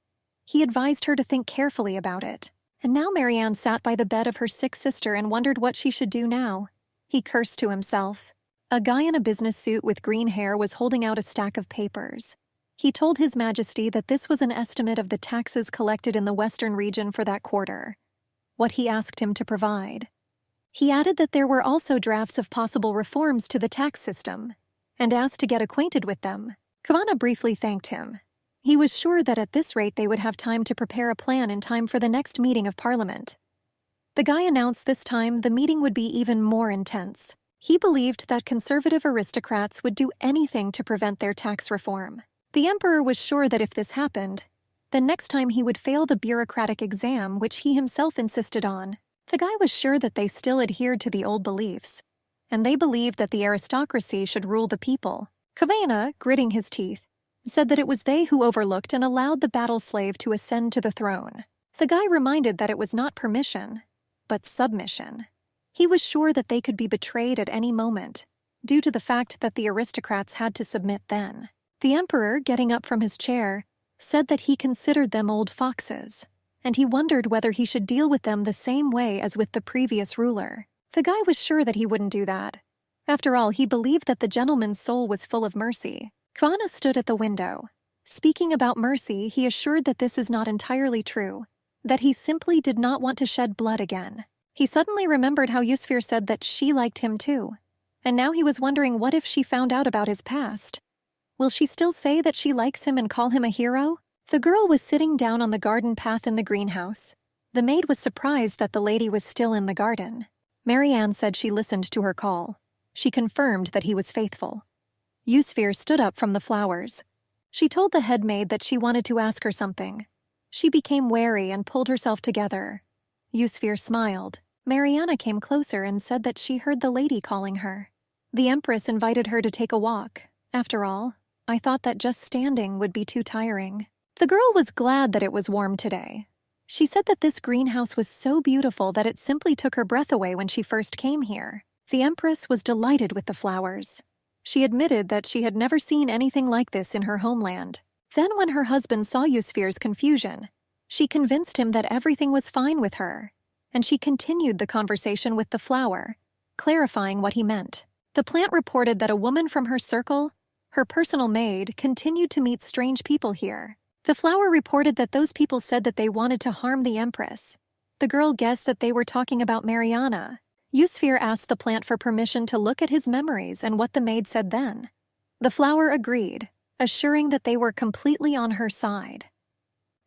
A: He advised her to think carefully about it. And now Marianne sat by the bed of her sick sister and wondered what she should do now. He cursed to himself. A guy in a business suit with green hair was holding out a stack of papers. He told His Majesty that this was an estimate of the taxes collected in the western region for that quarter, what he asked him to provide. He added that there were also drafts of possible reforms to the tax system, and asked to get acquainted with them. Kavana briefly thanked him. He was sure that at this rate they would have time to prepare a plan in time for the next meeting of Parliament. The guy announced this time the meeting would be even more intense. He believed that conservative aristocrats would do anything to prevent their tax reform. The emperor was sure that if this happened, then next time he would fail the bureaucratic exam which he himself insisted on. The guy was sure that they still adhered to the old beliefs, and they believed that the aristocracy should rule the people. Kavana, gritting his teeth, said that it was they who overlooked and allowed the battle slave to ascend to the throne. The guy reminded that it was not permission, but submission. He was sure that they could be betrayed at any moment, due to the fact that the aristocrats had to submit then. The emperor, getting up from his chair, said that he considered them old foxes, and he wondered whether he should deal with them the same way as with the previous ruler. The guy was sure that he wouldn't do that. After all, he believed that the gentleman's soul was full of mercy. Kavana stood at the window. Speaking about mercy, he assured that this is not entirely true, that he simply did not want to shed blood again. He suddenly remembered how Yusfir said that she liked him too, and now he was wondering what if she found out about his past. Will she still say that she likes him and call him a hero? The girl was sitting down on the garden path in the greenhouse. The maid was surprised that the lady was still in the garden. Marianne said she listened to her call. She confirmed that he was faithful. Yusfir stood up from the flowers. She told the head maid that she wanted to ask her something. She became wary and pulled herself together. Yusfir smiled. Mariana came closer and said that she heard the lady calling her. The empress invited her to take a walk. After all, I thought that just standing would be too tiring. The girl was glad that it was warm today. She said that this greenhouse was so beautiful that it simply took her breath away when she first came here. The empress was delighted with the flowers. She admitted that she had never seen anything like this in her homeland. Then when her husband saw Yusfir's confusion, she convinced him that everything was fine with her, and she continued the conversation with the flower, clarifying what he meant. The plant reported that a woman from her circle, her personal maid, continued to meet strange people here. The flower reported that those people said that they wanted to harm the empress. The girl guessed that they were talking about Mariana. Yusfir asked the plant for permission to look at his memories and what the maid said then. The flower agreed. assuring that they were completely on her side.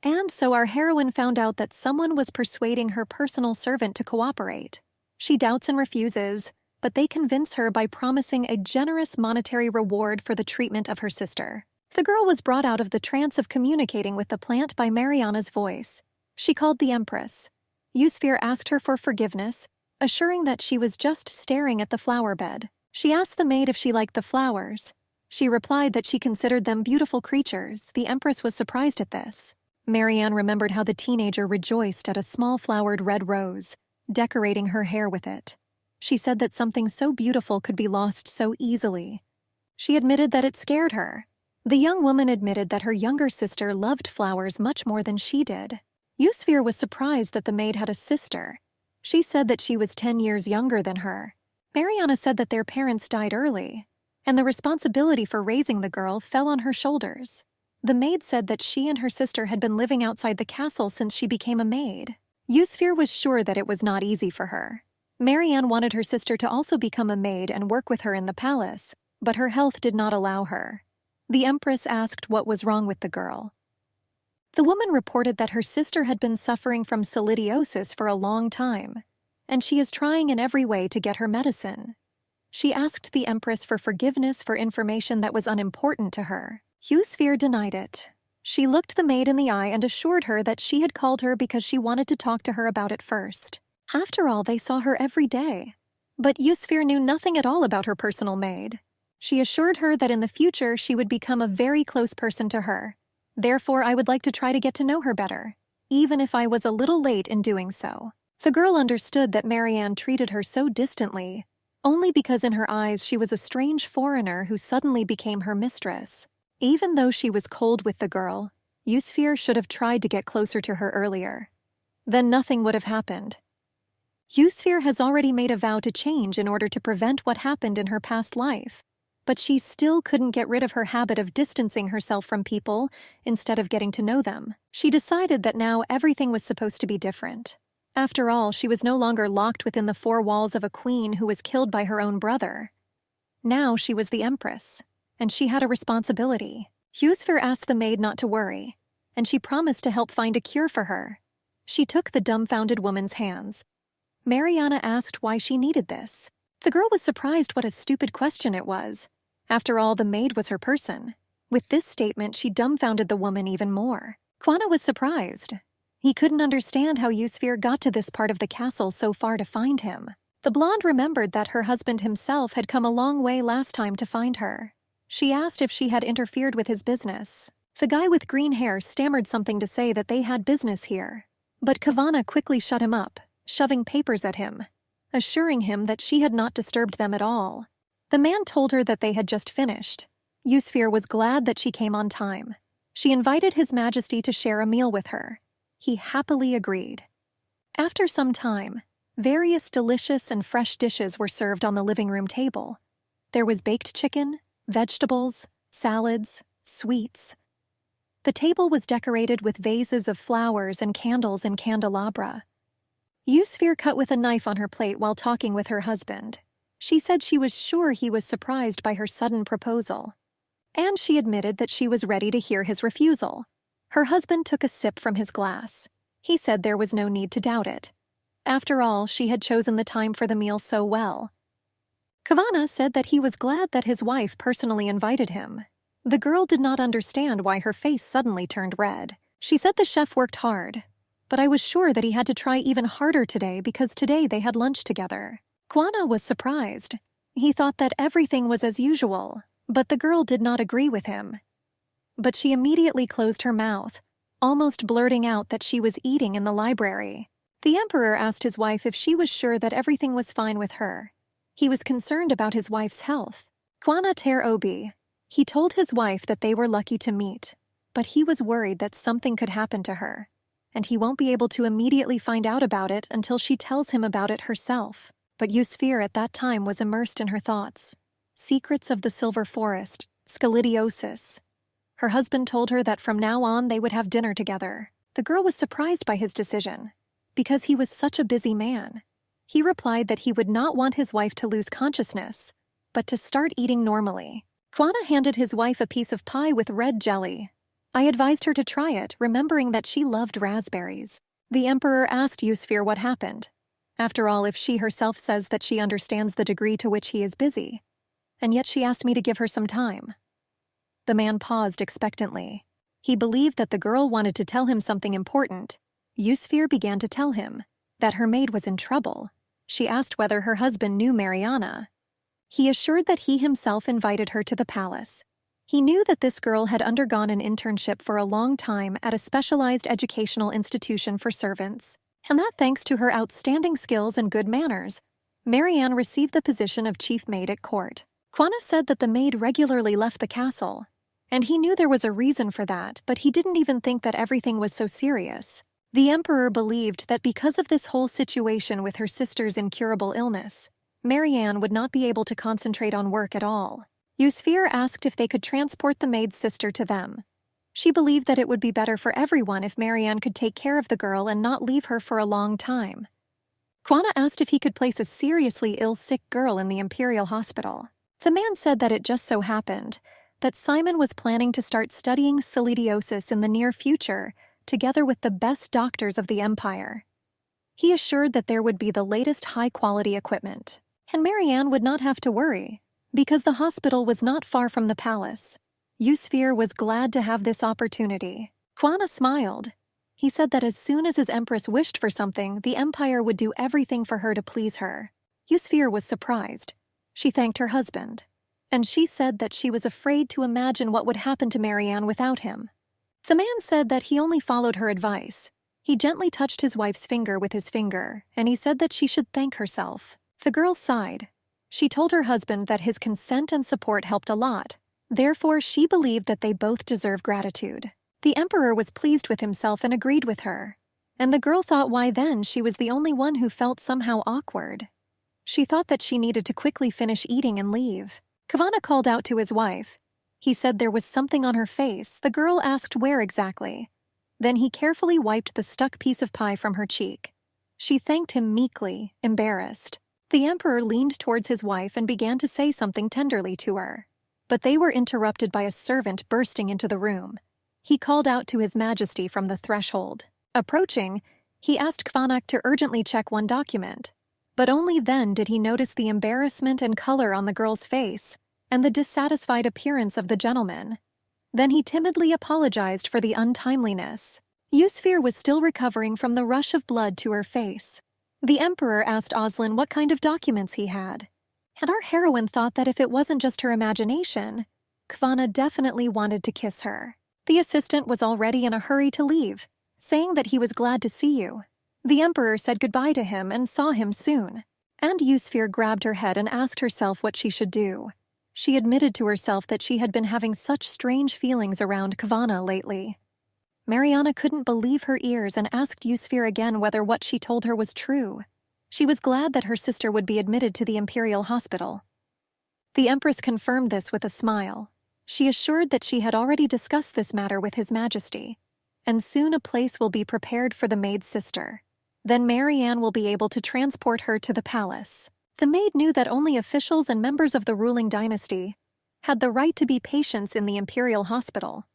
A: And so our heroine found out that someone was persuading her personal servant to cooperate. She doubts and refuses, but they convince her by promising a generous monetary reward for the treatment of her sister. The girl was brought out of the trance of communicating with the plant by Mariana's voice. She called the Empress. Yusfir asked her for forgiveness, assuring that she was just staring at the flower bed. She asked the maid if she liked the flowers. She replied that she considered them beautiful creatures. The Empress was surprised at this. Marianne remembered how the teenager rejoiced at a small flowered red rose, decorating her hair with it. She said that something so beautiful could be lost so easily. She admitted that it scared her. The young woman admitted that her younger sister loved flowers much more than she did. Yusfir was surprised that the maid had a sister. She said that she was 10 years younger than her. Mariana said that their parents died early, and the responsibility for raising the girl fell on her shoulders. The maid said that she and her sister had been living outside the castle since she became a maid. Yusfir was sure that it was not easy for her. Marianne wanted her sister to also become a maid and work with her in the palace, but her health did not allow her. The Empress asked what was wrong with the girl. The woman reported that her sister had been suffering from solidiosis for a long time, and she is trying in every way to get her medicine. She asked the Empress for forgiveness for information that was unimportant to her. Yusfir denied it. She looked the maid in the eye and assured her that she had called her because she wanted to talk to her about it first. After all, they saw her every day. But Yusfir knew nothing at all about her personal maid. She assured her that in the future she would become a very close person to her. Therefore, I would like to try to get to know her better, even if I was a little late in doing so. The girl understood that Marianne treated her so distantly, only because in her eyes she was a strange foreigner who suddenly became her mistress. Even though she was cold with the girl, Yusfir should have tried to get closer to her earlier. Then nothing would have happened. Yusfir has already made a vow to change in order to prevent what happened in her past life, but she still couldn't get rid of her habit of distancing herself from people instead of getting to know them. She decided that now everything was supposed to be different. After all, she was no longer locked within the four walls of a queen who was killed by her own brother. Now she was the Empress, and she had a responsibility. Yusfir asked the maid not to worry, and she promised to help find a cure for her. She took the dumbfounded woman's hands. Mariana asked why she needed this. The girl was surprised what a stupid question it was. After all, the maid was her person. With this statement, she dumbfounded the woman even more. Kwana was surprised. He couldn't understand how Yusfir got to this part of the castle so far to find him. The blonde remembered that her husband himself had come a long way last time to find her. She asked if she had interfered with his business. The guy with green hair stammered something to say that they had business here. But Kavana quickly shut him up, shoving papers at him, assuring him that she had not disturbed them at all. The man told her that they had just finished. Yusfir was glad that she came on time. She invited His Majesty to share a meal with her. He happily agreed. After some time, various delicious and fresh dishes were served on the living room table. There was baked chicken, vegetables, salads, sweets. The table was decorated with vases of flowers and candles in candelabra. Yusfir cut with a knife on her plate while talking with her husband. She said she was sure he was surprised by her sudden proposal. And she admitted that she was ready to hear his refusal. Her husband took a sip from his glass. He said there was no need to doubt it. After all, she had chosen the time for the meal so well. Kavana said that he was glad that his wife personally invited him. The girl did not understand why her face suddenly turned red. She said the chef worked hard, but I was sure that he had to try even harder today because today they had lunch together. Kwana was surprised. He thought that everything was as usual, but the girl did not agree with him. But she immediately closed her mouth, almost blurting out that she was eating in the library. The emperor asked his wife if she was sure that everything was fine with her. He was concerned about his wife's health. Kwana ter obi. He told his wife that they were lucky to meet, but he was worried that something could happen to her, and he won't be able to immediately find out about it until she tells him about it herself. But Yusfir at that time was immersed in her thoughts. Secrets of the Silver Forest, scalidiosis. Her husband told her that from now on they would have dinner together. The girl was surprised by his decision, because he was such a busy man. He replied that he would not want his wife to lose consciousness, but to start eating normally. Kwana handed his wife a piece of pie with red jelly. I advised her to try it, remembering that she loved raspberries. The emperor asked Yusfir what happened. After all, if she herself says that she understands the degree to which he is busy, and yet she asked me to give her some time. The man paused expectantly. He believed that the girl wanted to tell him something important. Yusfir began to tell him that her maid was in trouble. She asked whether her husband knew Mariana. He assured that he himself invited her to the palace. He knew that this girl had undergone an internship for a long time at a specialized educational institution for servants, and that thanks to her outstanding skills and good manners, Marianne received the position of chief maid at court. Kwana said that the maid regularly left the castle, and he knew there was a reason for that, but he didn't even think that everything was so serious. The emperor believed that because of this whole situation with her sister's incurable illness, Marianne would not be able to concentrate on work at all. Yusfir asked if they could transport the maid's sister to them. She believed that it would be better for everyone if Marianne could take care of the girl and not leave her for a long time. Kwana asked if he could place a seriously ill sick girl in the imperial hospital. The man said that it just so happened that Simon was planning to start studying silidiosis in the near future, together with the best doctors of the empire. He assured that there would be the latest high-quality equipment, and Marianne would not have to worry, because the hospital was not far from the palace. Yusfir was glad to have this opportunity. Kwana smiled. He said that as soon as his empress wished for something, the empire would do everything for her to please her. Yusfir was surprised. She thanked her husband, and she said that she was afraid to imagine what would happen to Marianne without him. The man said that he only followed her advice. He gently touched his wife's finger with his finger, and he said that she should thank herself. The girl sighed. She told her husband that his consent and support helped a lot. Therefore, she believed that they both deserve gratitude. The emperor was pleased with himself and agreed with her. And the girl thought why then she was the only one who felt somehow awkward. She thought that she needed to quickly finish eating and leave. Kavana called out to his wife. He said there was something on her face. The girl asked where exactly. Then he carefully wiped the stuck piece of pie from her cheek. She thanked him meekly, embarrassed. The emperor leaned towards his wife and began to say something tenderly to her. But they were interrupted by a servant bursting into the room. He called out to His Majesty from the threshold. Approaching, he asked Kvanak to urgently check one document. But only then did he notice the embarrassment and color on the girl's face and the dissatisfied appearance of the gentleman. Then he timidly apologized for the untimeliness. Yusfir was still recovering from the rush of blood to her face. The emperor asked Oslin what kind of documents he had. And our heroine thought that if it wasn't just her imagination, Kvanna definitely wanted to kiss her. The assistant was already in a hurry to leave, saying that he was glad to see you. The emperor said goodbye to him and saw him soon. And Yusfir grabbed her head and asked herself what she should do. She admitted to herself that she had been having such strange feelings around Kvanna lately. Mariana couldn't believe her ears and asked Yusfir again whether what she told her was true. She was glad that her sister would be admitted to the imperial hospital. The empress confirmed this with a smile. She assured that she had already discussed this matter with His Majesty, and soon a place will be prepared for the maid's sister. Then Marianne will be able to transport her to the palace. The maid knew that only officials and members of the ruling dynasty had the right to be patients in the imperial hospital,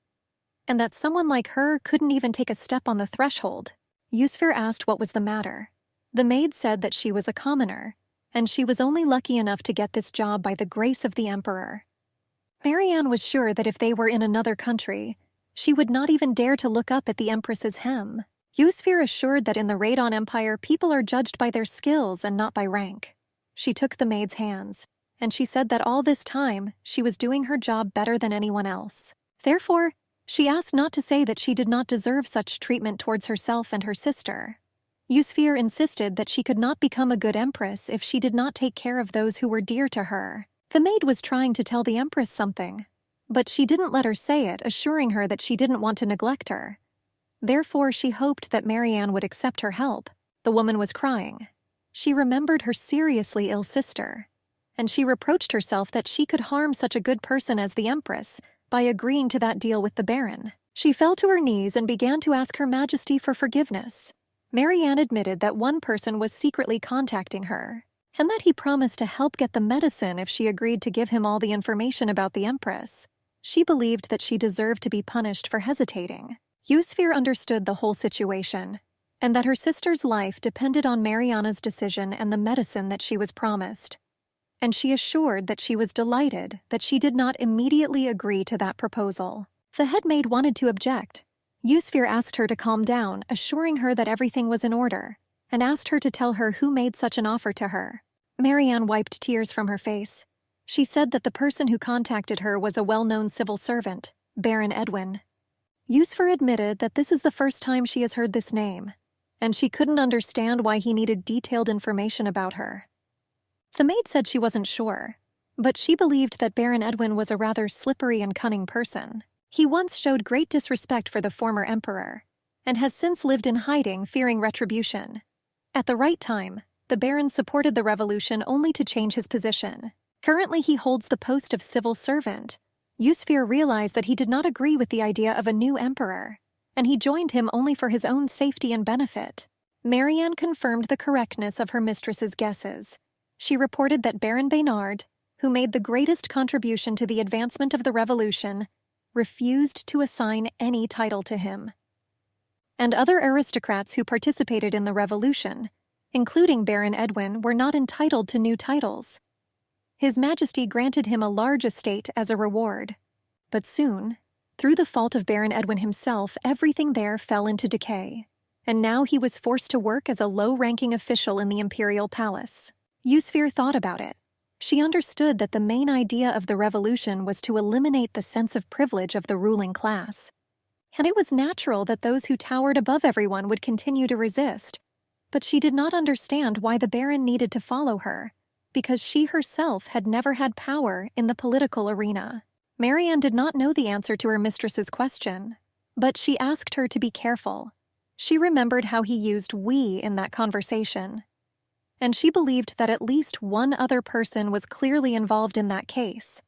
A: and that someone like her couldn't even take a step on the threshold. Yusfir asked what was the matter. The maid said that she was a commoner, and she was only lucky enough to get this job by the grace of the emperor. Marianne was sure that if they were in another country, she would not even dare to look up at the empress's hem. Yusfir assured that in the Radon Empire, people are judged by their skills and not by rank. She took the maid's hands, and she said that all this time, she was doing her job better than anyone else. Therefore, she asked not to say that she did not deserve such treatment towards herself and her sister. Yusfir insisted that she could not become a good empress if she did not take care of those who were dear to her. The maid was trying to tell the empress something, but she didn't let her say it, assuring her that she didn't want to neglect her. Therefore, she hoped that Marianne would accept her help. The woman was crying. She remembered her seriously ill sister, and she reproached herself that she could harm such a good person as the empress by agreeing to that deal with the baron. She fell to her knees and began to ask Her Majesty for forgiveness. Marianne admitted that one person was secretly contacting her, and that he promised to help get the medicine if she agreed to give him all the information about the Empress. She believed that she deserved to be punished for hesitating. Yusfir understood the whole situation, and that her sister's life depended on Mariana's decision and the medicine that she was promised. And she assured that she was delighted that she did not immediately agree to that proposal. The head maid wanted to object. Yusfir asked her to calm down, assuring her that everything was in order, and asked her to tell her who made such an offer to her. Marianne wiped tears from her face. She said that the person who contacted her was a well-known civil servant, Baron Edwin. Yusfir admitted that this is the first time she has heard this name, and she couldn't understand why he needed detailed information about her. The maid said she wasn't sure, but she believed that Baron Edwin was a rather slippery and cunning person. He once showed great disrespect for the former emperor, and has since lived in hiding, fearing retribution. At the right time, the Baron supported the revolution only to change his position. Currently he holds the post of civil servant. Yusfir realized that he did not agree with the idea of a new emperor, and he joined him only for his own safety and benefit. Marianne confirmed the correctness of her mistress's guesses. She reported that Baron Baynard, who made the greatest contribution to the advancement of the revolution, refused to assign any title to him. And other aristocrats who participated in the revolution, including Baron Edwin, were not entitled to new titles. His Majesty granted him a large estate as a reward. But soon, through the fault of Baron Edwin himself, everything there fell into decay, and now he was forced to work as a low-ranking official in the imperial palace. Yusfir thought about it. She understood that the main idea of the revolution was to eliminate the sense of privilege of the ruling class. And it was natural that those who towered above everyone would continue to resist. But she did not understand why the Baron needed to follow her, because she herself had never had power in the political arena. Marianne did not know the answer to her mistress's question, but she asked her to be careful. She remembered how he used "we" in that conversation, and she believed that at least one other person was clearly involved in that case.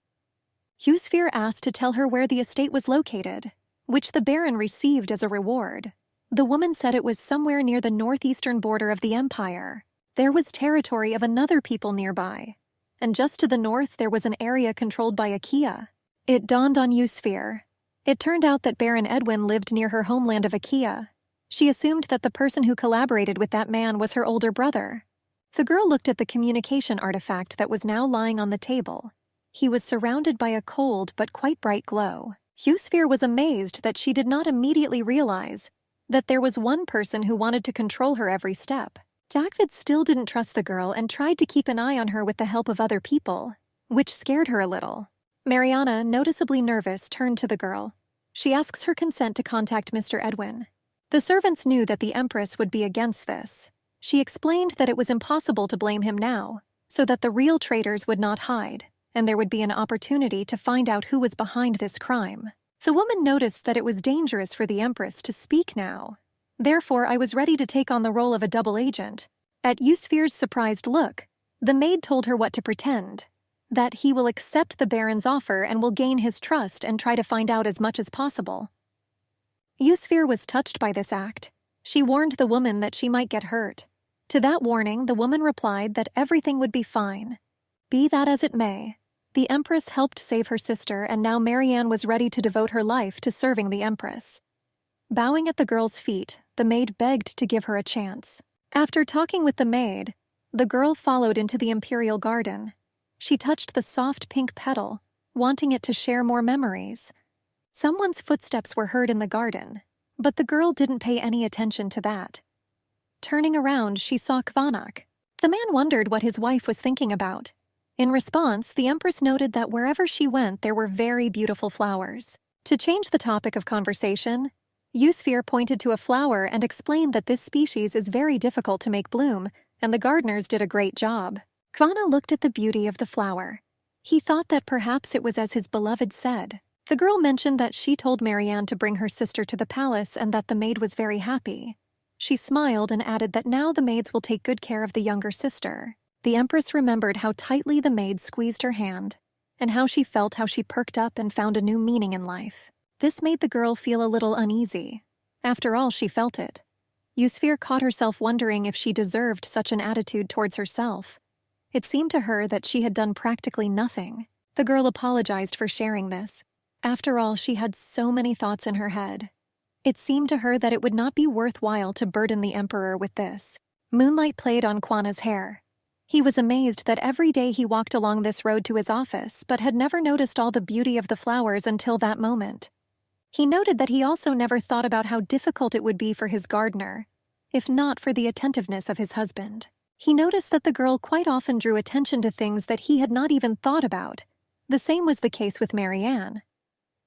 A: Yusfir asked to tell her where the estate was located, which the Baron received as a reward. The woman said it was somewhere near the northeastern border of the empire. There was territory of another people nearby, and just to the north there was an area controlled by Achaea. It dawned on Yusfir. It turned out that Baron Edwin lived near her homeland of Achaea. She assumed that the person who collaborated with that man was her older brother. The girl looked at the communication artifact that was now lying on the table. He was surrounded by a cold but quite bright glow. Yusfir was amazed that she did not immediately realize that there was one person who wanted to control her every step. Dagvid still didn't trust the girl and tried to keep an eye on her with the help of other people, which scared her a little. Mariana, noticeably nervous, turned to the girl. She asks her consent to contact Mr. Edwin. The servants knew that the Empress would be against this. She explained that it was impossible to blame him now, so that the real traitors would not hide, and there would be an opportunity to find out who was behind this crime. The woman noticed that it was dangerous for the Empress to speak now. Therefore, I was ready to take on the role of a double agent. At Yusfir's surprised look, the maid told her what to pretend, that he will accept the Baron's offer and will gain his trust and try to find out as much as possible. Yusfir was touched by this act. She warned the woman that she might get hurt. To that warning, the woman replied that everything would be fine. Be that as it may, the Empress helped save her sister, and now Marianne was ready to devote her life to serving the Empress. Bowing at the girl's feet, the maid begged to give her a chance. After talking with the maid, the girl followed into the imperial garden. She touched the soft pink petal, wanting it to share more memories. Someone's footsteps were heard in the garden, but the girl didn't pay any attention to that. Turning around, she saw Kvanak. The man wondered what his wife was thinking about. In response, the Empress noted that wherever she went, there were very beautiful flowers. To change the topic of conversation, Yusfir pointed to a flower and explained that this species is very difficult to make bloom, and the gardeners did a great job. Kvana looked at the beauty of the flower. He thought that perhaps it was as his beloved said. The girl mentioned that she told Marianne to bring her sister to the palace and that the maid was very happy. She smiled and added that now the maids will take good care of the younger sister. The Empress remembered how tightly the maid squeezed her hand, and how she perked up and found a new meaning in life. This made the girl feel a little uneasy. After all, she felt it. Yusfir caught herself wondering if she deserved such an attitude towards herself. It seemed to her that she had done practically nothing. The girl apologized for sharing this. After all, she had so many thoughts in her head. It seemed to her that it would not be worthwhile to burden the emperor with this. Moonlight played on Kwana's hair. He was amazed that every day he walked along this road to his office, but had never noticed all the beauty of the flowers until that moment. He noted that he also never thought about how difficult it would be for his gardener, if not for the attentiveness of his husband. He noticed that the girl quite often drew attention to things that he had not even thought about. The same was the case with Marianne.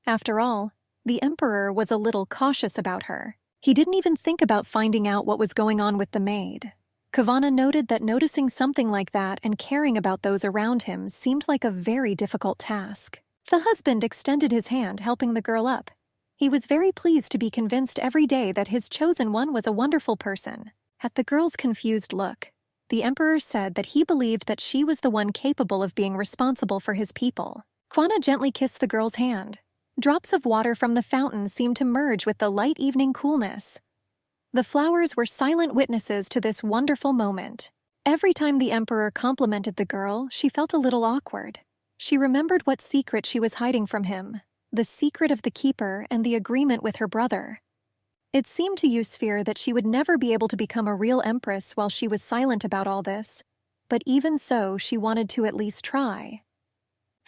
A: After all, the emperor was a little cautious about her. He didn't even think about finding out what was going on with the maid. Kavana noted that noticing something like that and caring about those around him seemed like a very difficult task. The husband extended his hand, helping the girl up. He was very pleased to be convinced every day that his chosen one was a wonderful person. At the girl's confused look, the emperor said that he believed that she was the one capable of being responsible for his people. Kwana gently kissed the girl's hand. Drops of water from the fountain seemed to merge with the light evening coolness. The flowers were silent witnesses to this wonderful moment. Every time the emperor complimented the girl, she felt a little awkward. She remembered what secret she was hiding from him, the secret of the keeper and the agreement with her brother. It seemed to Yusfir that she would never be able to become a real empress while she was silent about all this, but even so, she wanted to at least try.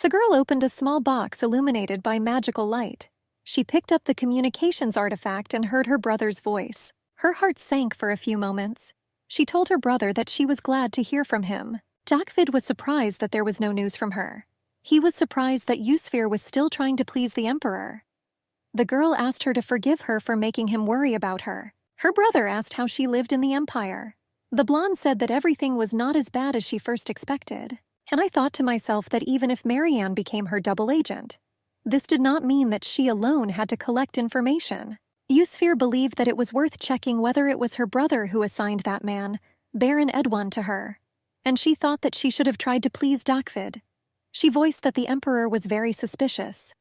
A: The girl opened a small box illuminated by magical light. She picked up the communications artifact and heard her brother's voice. Her heart sank for a few moments. She told her brother that she was glad to hear from him. Dakvid was surprised that there was no news from her. He was surprised that Yusfir was still trying to please the emperor. The girl asked her to forgive her for making him worry about her. Her brother asked how she lived in the empire. The blonde said that everything was not as bad as she first expected. And I thought to myself that even if Marianne became her double agent, this did not mean that she alone had to collect information. Yusfir believed that it was worth checking whether it was her brother who assigned that man, Baron Edwan, to her. And she thought that she should have tried to please Dakvid. She voiced that the emperor was very suspicious.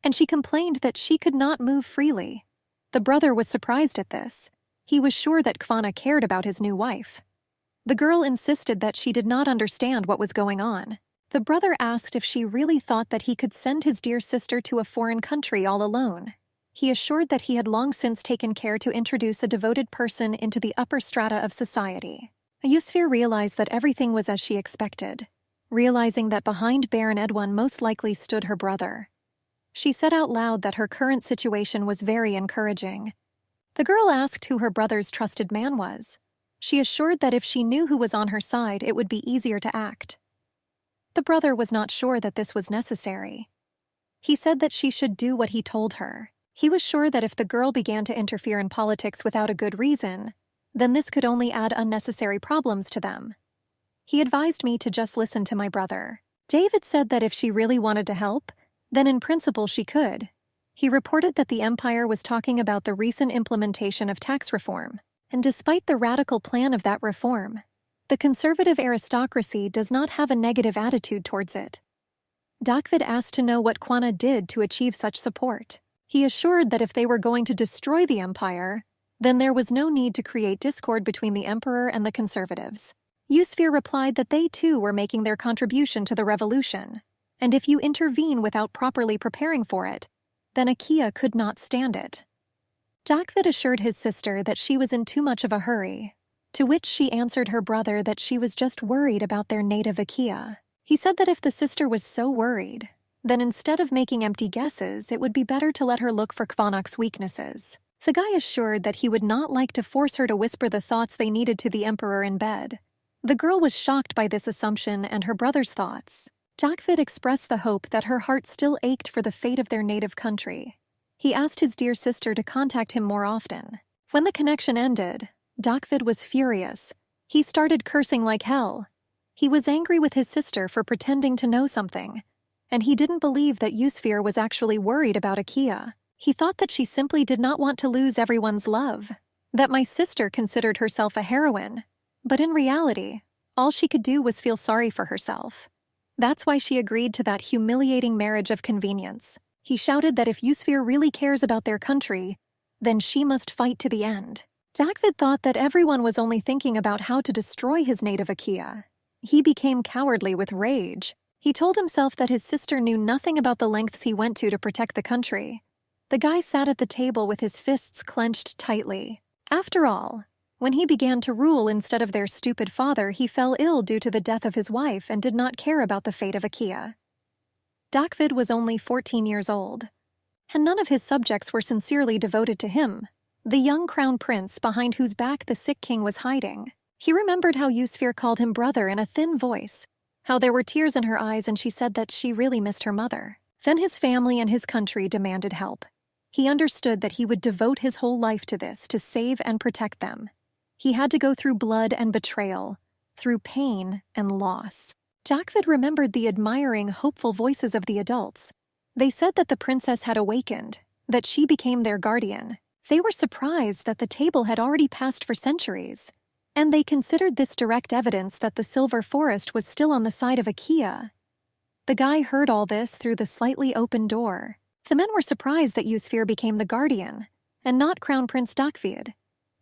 A: And she complained that she could not move freely. The brother was surprised at this. He was sure that Kvana cared about his new wife. The girl insisted that she did not understand what was going on. The brother asked if she really thought that he could send his dear sister to a foreign country all alone. He assured that he had long since taken care to introduce a devoted person into the upper strata of society. Yusfir realized that everything was as she expected, realizing that behind Baron Edwan most likely stood her brother. She said out loud that her current situation was very encouraging. The girl asked who her brother's trusted man was. She assured that if she knew who was on her side, it would be easier to act. The brother was not sure that this was necessary. He said that she should do what he told her. He was sure that if the girl began to interfere in politics without a good reason, then this could only add unnecessary problems to them. He advised me to just listen to my brother. David said that if she really wanted to help, then in principle she could. He reported that the empire was talking about the recent implementation of tax reform. And despite the radical plan of that reform, the conservative aristocracy does not have a negative attitude towards it. Dakvid asked to know what Kwana did to achieve such support. He assured that if they were going to destroy the empire, then there was no need to create discord between the emperor and the conservatives. Yusfir replied that they too were making their contribution to the revolution, and if you intervene without properly preparing for it, then Akia could not stand it. Dakvid assured his sister that she was in too much of a hurry, to which she answered her brother that she was just worried about their native Akia. He said that if the sister was so worried, then instead of making empty guesses, it would be better to let her look for Kvanak's weaknesses. The guy assured that he would not like to force her to whisper the thoughts they needed to the emperor in bed. The girl was shocked by this assumption and her brother's thoughts. Dakvid expressed the hope that her heart still ached for the fate of their native country. He asked his dear sister to contact him more often. When the connection ended, Dakvid was furious. He started cursing like hell. He was angry with his sister for pretending to know something, and he didn't believe that Yusfir was actually worried about Akia. He thought that she simply did not want to lose everyone's love, that my sister considered herself a heroine. But in reality, all she could do was feel sorry for herself. That's why she agreed to that humiliating marriage of convenience. He shouted that if Yusfir really cares about their country, then she must fight to the end. Dakvid thought that everyone was only thinking about how to destroy his native Akia. He became cowardly with rage. He told himself that his sister knew nothing about the lengths he went to protect the country. The guy sat at the table with his fists clenched tightly. After all, when he began to rule instead of their stupid father, he fell ill due to the death of his wife and did not care about the fate of Akia. Dakvid was only 14 years old, and none of his subjects were sincerely devoted to him, the young crown prince behind whose back the sick king was hiding. He remembered how Yusfir called him brother in a thin voice, how there were tears in her eyes and she said that she really missed her mother. Then his family and his country demanded help. He understood that he would devote his whole life to this, to save and protect them. He had to go through blood and betrayal, through pain and loss. Dakvid remembered the admiring, hopeful voices of the adults. They said that the princess had awakened, that she became their guardian. They were surprised that the table had already passed for centuries, and they considered this direct evidence that the Silver Forest was still on the side of Akia. The guy heard all this through the slightly open door. The men were surprised that Yusfir became the guardian, and not Crown Prince Dakvid.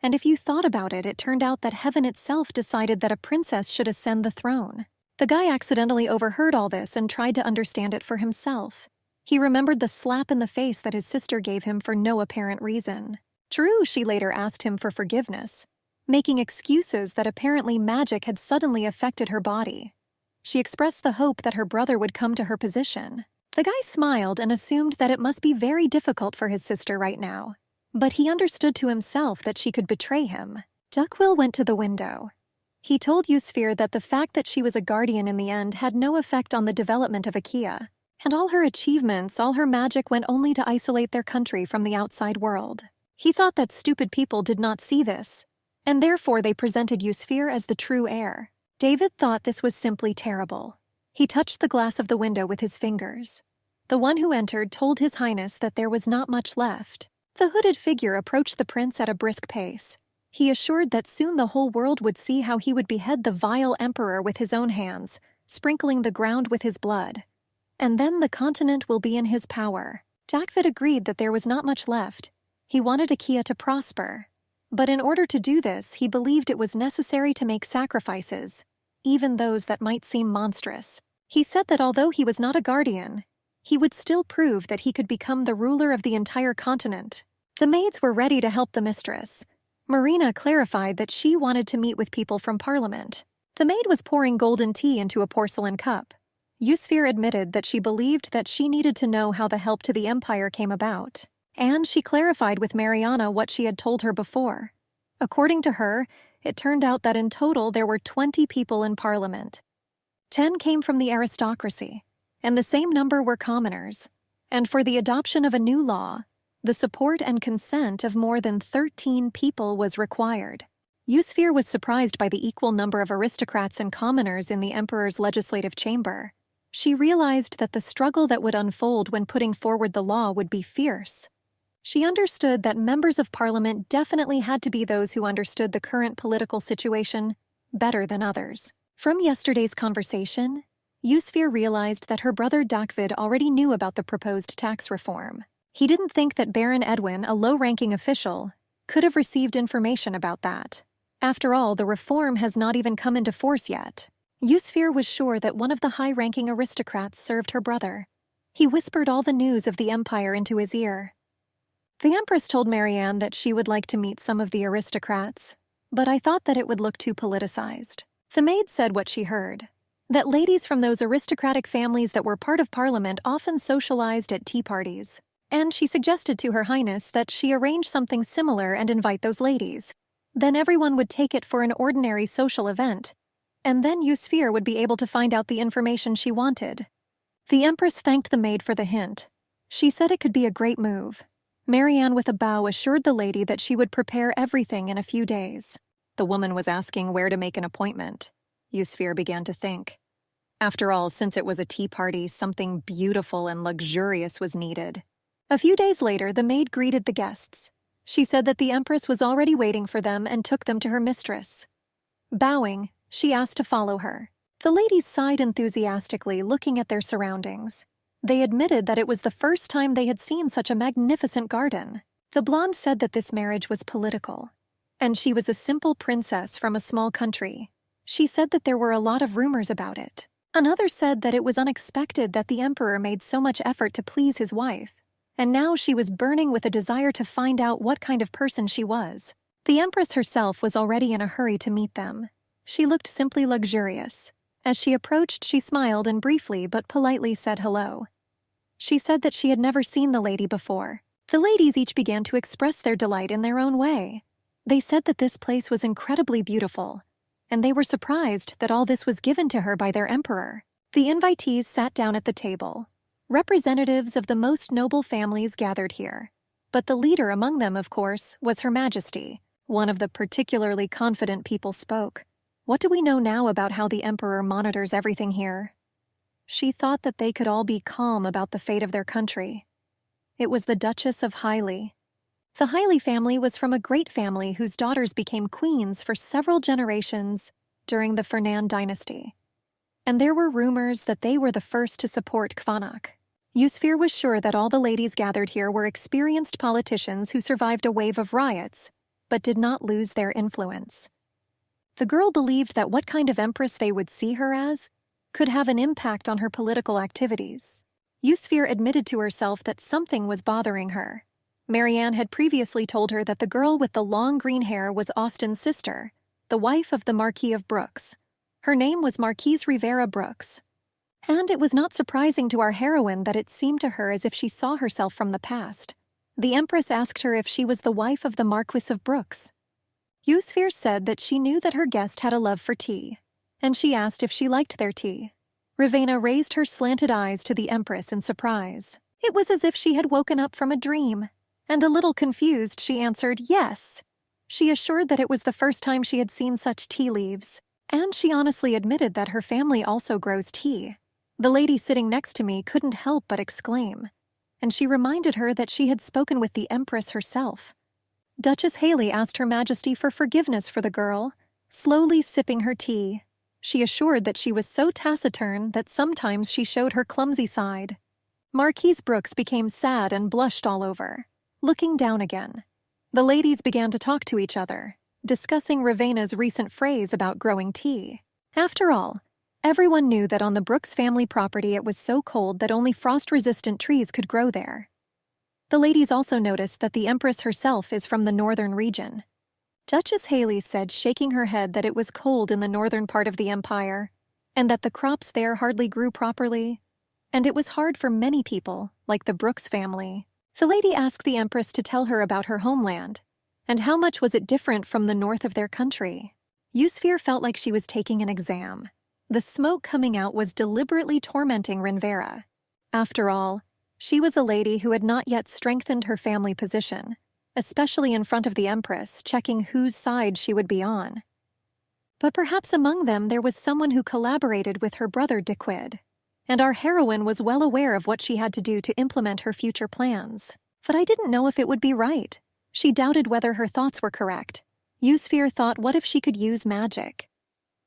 A: And if you thought about it, it turned out that heaven itself decided that a princess should ascend the throne. The guy accidentally overheard all this and tried to understand it for himself. He remembered the slap in the face that his sister gave him for no apparent reason. True, she later asked him for forgiveness, making excuses that apparently magic had suddenly affected her body. She expressed the hope that her brother would come to her position. The guy smiled and assumed that it must be very difficult for his sister right now. But he understood to himself that she could betray him. Duckwill went to the window. He told Yusfir that the fact that she was a guardian in the end had no effect on the development of Akia, and all her achievements, all her magic went only to isolate their country from the outside world. He thought that stupid people did not see this, and therefore they presented Yusfir as the true heir. David thought this was simply terrible. He touched the glass of the window with his fingers. The one who entered told His Highness that there was not much left. The hooded figure approached the prince at a brisk pace. He assured that soon the whole world would see how he would behead the vile emperor with his own hands, sprinkling the ground with his blood. And then the continent will be in his power. Dakvid agreed that there was not much left. He wanted Akia to prosper. But in order to do this, he believed it was necessary to make sacrifices, even those that might seem monstrous. He said that although he was not a guardian, he would still prove that he could become the ruler of the entire continent. The maids were ready to help the mistress. Marina clarified that she wanted to meet with people from Parliament. The maid was pouring golden tea into a porcelain cup. Yusfir admitted that she believed that she needed to know how the help to the empire came about. And she clarified with Mariana what she had told her before. According to her, it turned out that in total there were 20 people in Parliament. 10 came from the aristocracy, and the same number were commoners. And for the adoption of a new law, the support and consent of more than 13 people was required. Yusfir was surprised by the equal number of aristocrats and commoners in the emperor's legislative chamber. She realized that the struggle that would unfold when putting forward the law would be fierce. She understood that members of Parliament definitely had to be those who understood the current political situation better than others. From yesterday's conversation, Yusfir realized that her brother Dakvid already knew about the proposed tax reform. He didn't think that Baron Edwin, a low-ranking official, could have received information about that. After all, the reform has not even come into force yet. Yusfir was sure that one of the high-ranking aristocrats served her brother. He whispered all the news of the empire into his ear. The Empress told Marianne that she would like to meet some of the aristocrats, but I thought that it would look too politicized. The maid said what she heard, that ladies from those aristocratic families that were part of Parliament often socialized at tea parties, and she suggested to Her Highness that she arrange something similar and invite those ladies. Then everyone would take it for an ordinary social event, and then Yusfir would be able to find out the information she wanted. The Empress thanked the maid for the hint. She said it could be a great move. Marianne with a bow assured the lady that she would prepare everything in a few days. The woman was asking where to make an appointment. Yusfir began to think. After all, since it was a tea party, something beautiful and luxurious was needed. A few days later, the maid greeted the guests. She said that the Empress was already waiting for them and took them to her mistress. Bowing, she asked to follow her. The ladies sighed enthusiastically, looking at their surroundings. They admitted that it was the first time they had seen such a magnificent garden. The blonde said that this marriage was political, and she was a simple princess from a small country. She said that there were a lot of rumors about it. Another said that it was unexpected that the emperor made so much effort to please his wife, and now she was burning with a desire to find out what kind of person she was. The empress herself was already in a hurry to meet them. She looked simply luxurious. As she approached, she smiled and briefly but politely said hello. She said that she had never seen the lady before. The ladies each began to express their delight in their own way. They said that this place was incredibly beautiful, and they were surprised that all this was given to her by their emperor. The invitees sat down at the table. Representatives of the most noble families gathered here. But the leader among them, of course, was Her Majesty. One of the particularly confident people spoke. What do we know now about how the emperor monitors everything here? She thought that they could all be calm about the fate of their country. It was the Duchess of Highley. The Highley family was from a great family whose daughters became queens for several generations during the Fernand dynasty. And there were rumors that they were the first to support Kvanok. Yusfir was sure that all the ladies gathered here were experienced politicians who survived a wave of riots, but did not lose their influence. The girl believed that what kind of empress they would see her as could have an impact on her political activities. Yusfir admitted to herself that something was bothering her. Marianne had previously told her that the girl with the long green hair was Austin's sister, the wife of the Marquis of Brooks. Her name was Marquise Rivera Brooks. And it was not surprising to our heroine that it seemed to her as if she saw herself from the past. The Empress asked her if she was the wife of the Marquis of Brooks. Yusfir said that she knew that her guest had a love for tea, and she asked if she liked their tea. Ravenna raised her slanted eyes to the Empress in surprise. It was as if she had woken up from a dream, and a little confused she answered yes. She assured that it was the first time she had seen such tea leaves, and she honestly admitted that her family also grows tea. The lady sitting next to me couldn't help but exclaim, and she reminded her that she had spoken with the Empress herself. Duchess Haley asked Her Majesty for forgiveness for the girl, slowly sipping her tea. She assured that she was so taciturn that sometimes she showed her clumsy side. Marquise Brooks became sad and blushed all over, looking down again. The ladies began to talk to each other, discussing Ravenna's recent phrase about growing tea. After all, everyone knew that on the Brooks family property it was so cold that only frost-resistant trees could grow there. The ladies also noticed that the Empress herself is from the northern region. Duchess Haley said, shaking her head, that it was cold in the northern part of the empire, and that the crops there hardly grew properly, and it was hard for many people, like the Brooks family. The lady asked the Empress to tell her about her homeland, and how much was it different from the north of their country. Yusfir felt like she was taking an exam. The smoke coming out was deliberately tormenting Rinvera. After all, she was a lady who had not yet strengthened her family position, especially in front of the Empress, checking whose side she would be on. But perhaps among them there was someone who collaborated with her brother Dequid, and our heroine was well aware of what she had to do to implement her future plans. But I didn't know if it would be right. She doubted whether her thoughts were correct. Yusfir thought, what if she could use magic?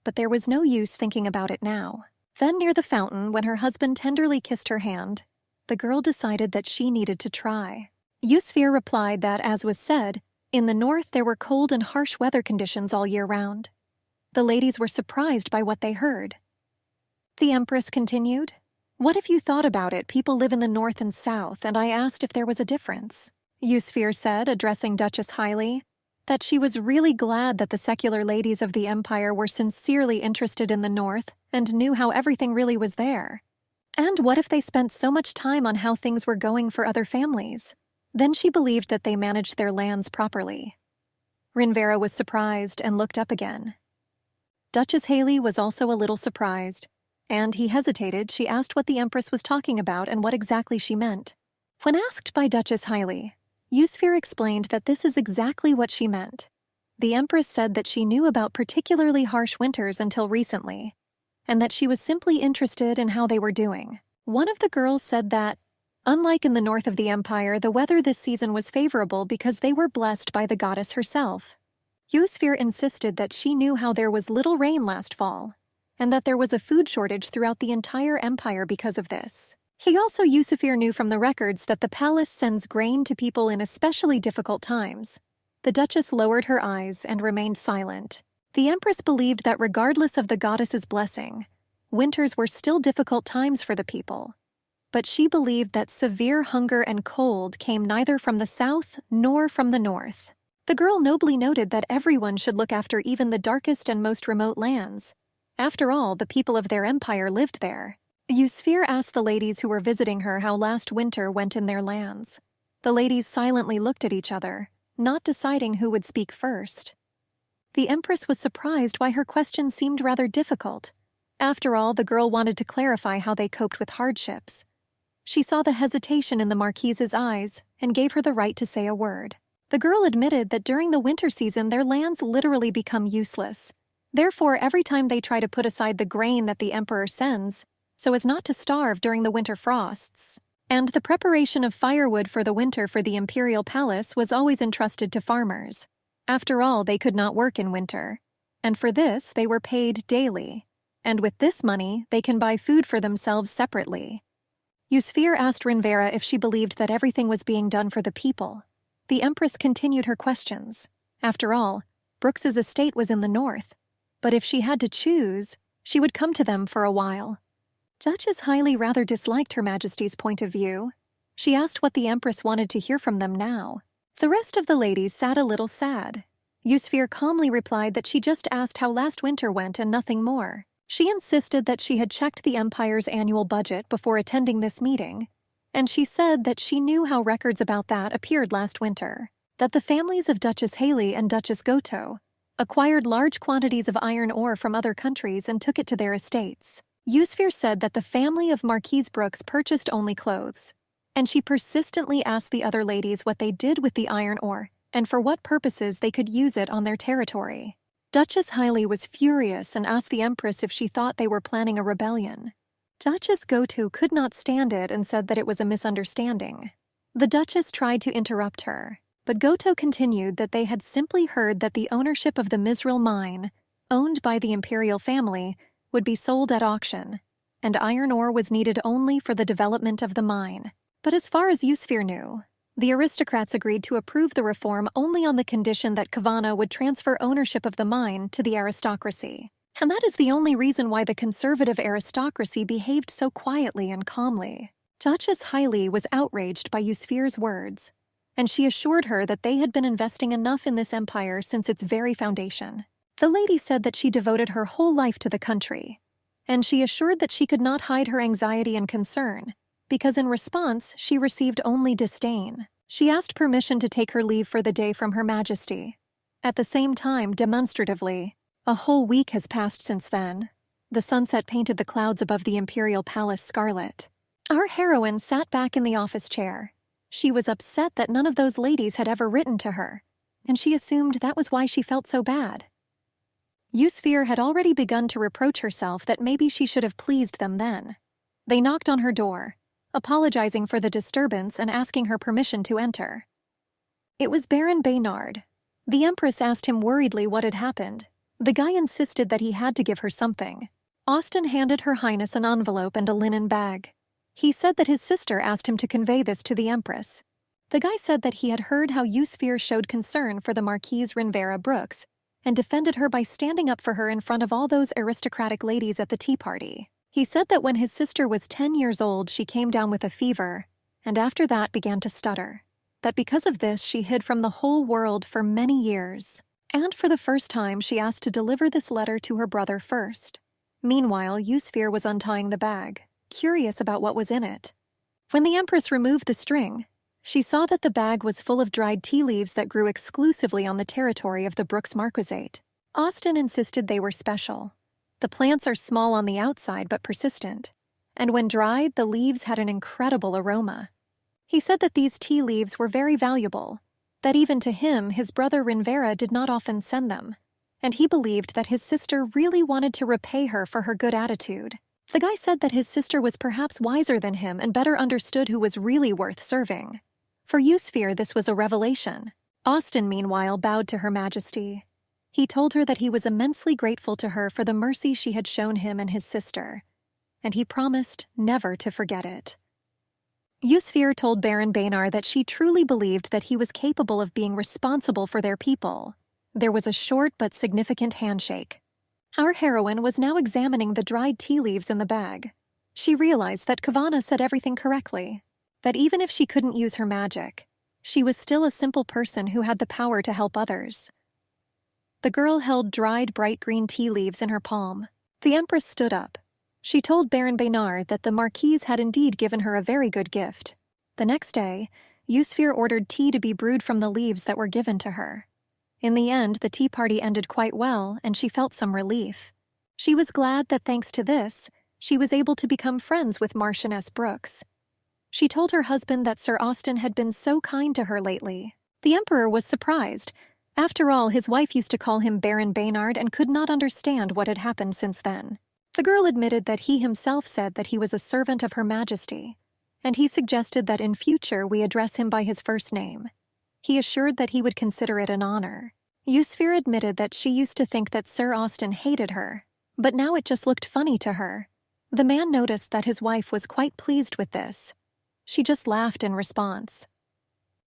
A: But there was no use thinking about it now. Then near the fountain, when her husband tenderly kissed her hand, the girl decided that she needed to try. Yusfir replied that, as was said, in the north there were cold and harsh weather conditions all year round. The ladies were surprised by what they heard. The Empress continued, "What if you thought about it? People live in the north and south, and I asked if there was a difference." Yusfir said, addressing Duchess Haley, that she was really glad that the secular ladies of the empire were sincerely interested in the north and knew how everything really was there. And what if they spent so much time on how things were going for other families? Then she believed that they managed their lands properly. Rinvera was surprised and looked up again. Duchess Haley was also a little surprised, and he hesitated. She asked what the Empress was talking about and what exactly she meant. When asked by Duchess Haley, Yusfir explained that this is exactly what she meant. The Empress said that she knew about particularly harsh winters until recently, and that she was simply interested in how they were doing. One of the girls said that, unlike in the north of the empire, the weather this season was favorable because they were blessed by the goddess herself. Yusfir insisted that she knew how there was little rain last fall, and that there was a food shortage throughout the entire empire because of this. Yusfir knew from the records that the palace sends grain to people in especially difficult times. The Duchess lowered her eyes and remained silent. The Empress believed that regardless of the goddess's blessing, winters were still difficult times for the people. But she believed that severe hunger and cold came neither from the south nor from the north. The girl nobly noted that everyone should look after even the darkest and most remote lands. After all, the people of their empire lived there. Yusfir asked the ladies who were visiting her how last winter went in their lands. The ladies silently looked at each other, not deciding who would speak first. The Empress was surprised why her question seemed rather difficult. After all, the girl wanted to clarify how they coped with hardships. She saw the hesitation in the Marquise's eyes and gave her the right to say a word. The girl admitted that during the winter season their lands literally become useless. Therefore, every time they try to put aside the grain that the emperor sends, so as not to starve during the winter frosts, and the preparation of firewood for the winter for the imperial palace was always entrusted to farmers. After all, they could not work in winter, and for this they were paid daily. And with this money, they can buy food for themselves separately. Yusfir asked Rinvera if she believed that everything was being done for the people. The Empress continued her questions. After all, Brooks's estate was in the north, but if she had to choose, she would come to them for a while. Duchess Hailey rather disliked Her Majesty's point of view. She asked what the Empress wanted to hear from them now. The rest of the ladies sat a little sad. Yusfir calmly replied that she just asked how last winter went and nothing more. She insisted that she had checked the Empire's annual budget before attending this meeting, and she said that she knew how records about that appeared last winter, that the families of Duchess Hailey and Duchess Goto acquired large quantities of iron ore from other countries and took it to their estates. Yusfir said that the family of Marquise Brooks purchased only clothes, and she persistently asked the other ladies what they did with the iron ore and for what purposes they could use it on their territory. Duchess Hailey was furious and asked the Empress if she thought they were planning a rebellion. Duchess Goto could not stand it and said that it was a misunderstanding. The Duchess tried to interrupt her, but Goto continued that they had simply heard that the ownership of the Misril mine, owned by the imperial family, would be sold at auction, and iron ore was needed only for the development of the mine. But as far as Yusfir knew, the aristocrats agreed to approve the reform only on the condition that Kavana would transfer ownership of the mine to the aristocracy. And that is the only reason why the conservative aristocracy behaved so quietly and calmly. Duchess Hailey was outraged by Yusfir's words, and she assured her that they had been investing enough in this empire since its very foundation. The lady said that she devoted her whole life to the country, and she assured that she could not hide her anxiety and concern, because in response she received only disdain. She asked permission to take her leave for the day from Her Majesty. At the same time, demonstratively, a whole week has passed since then. The sunset painted the clouds above the imperial palace scarlet. Our heroine sat back in the office chair. She was upset that none of those ladies had ever written to her, and she assumed that was why she felt so bad. Yusfir had already begun to reproach herself that maybe she should have pleased them then. They knocked on her door, apologizing for the disturbance and asking her permission to enter. It was Baron Baynard. The Empress asked him worriedly what had happened. The guy insisted that he had to give her something. Austin handed Her Highness an envelope and a linen bag. He said that his sister asked him to convey this to the Empress. The guy said that he had heard how Yusfir showed concern for the Marquise Rinvera Brooks and defended her by standing up for her in front of all those aristocratic ladies at the tea party. He said that when his sister was 10 years old, she came down with a fever, and after that began to stutter. That because of this, she hid from the whole world for many years. And for the first time, she asked to deliver this letter to her brother first. Meanwhile, Yusfir was untying the bag, curious about what was in it. When the Empress removed the string, she saw that the bag was full of dried tea leaves that grew exclusively on the territory of the Brooks Marquisate. Austin insisted they were special. The plants are small on the outside but persistent, and when dried, the leaves had an incredible aroma. He said that these tea leaves were very valuable, that even to him, his brother Rinvera did not often send them, and he believed that his sister really wanted to repay her for her good attitude. The guy said that his sister was perhaps wiser than him and better understood who was really worth serving. For Yusfir, this was a revelation. Austin, meanwhile, bowed to Her Majesty. He told her that he was immensely grateful to her for the mercy she had shown him and his sister, and he promised never to forget it. Yusfir told Baron Baynard that she truly believed that he was capable of being responsible for their people, There was a short but significant handshake. Our heroine was now examining the dried tea leaves in the bag. She realized that Kavana said everything correctly, that even if she couldn't use her magic, she was still a simple person who had the power to help others. The girl held dried bright green tea leaves in her palm. The Empress stood up. She told Baron Baynard that the Marquise had indeed given her a very good gift. The next day, Yusfir ordered tea to be brewed from the leaves that were given to her. In the end, the tea party ended quite well, and she felt some relief. She was glad that thanks to this, she was able to become friends with Marchioness Brooks. She told her husband that Sir Austen had been so kind to her lately. The Emperor was surprised. After all, his wife used to call him Baron Baynard and could not understand what had happened since then. The girl admitted that he himself said that he was a servant of Her Majesty, and he suggested that in future we address him by his first name. He assured that he would consider it an honor. Yusfir admitted that she used to think that Sir Austen hated her, but now it just looked funny to her. The man noticed that his wife was quite pleased with this. She just laughed in response.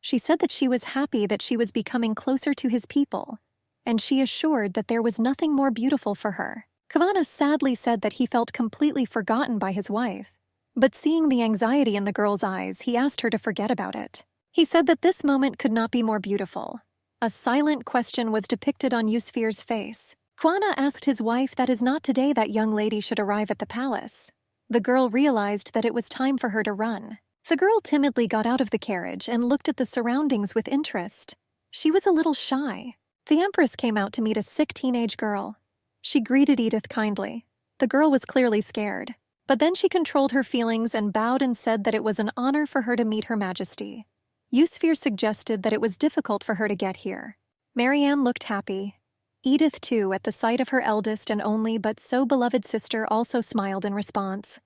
A: She said that she was happy that she was becoming closer to his people, and she assured that there was nothing more beautiful for her. Kavana sadly said that he felt completely forgotten by his wife, but seeing the anxiety in the girl's eyes, he asked her to forget about it. He said that this moment could not be more beautiful. A silent question was depicted on Yusfir's face. Kwana asked his wife that is not today that young lady should arrive at the palace. The girl realized that it was time for her to run. The girl timidly got out of the carriage and looked at the surroundings with interest. She was a little shy. The Empress came out to meet a sick teenage girl. She greeted Edith kindly. The girl was clearly scared, but then she controlled her feelings and bowed and said that it was an honor for her to meet Her Majesty. Yusfir suggested that it was difficult for her to get here. Marianne looked happy. Edith, too, at the sight of her eldest and only but so beloved sister, also smiled in response.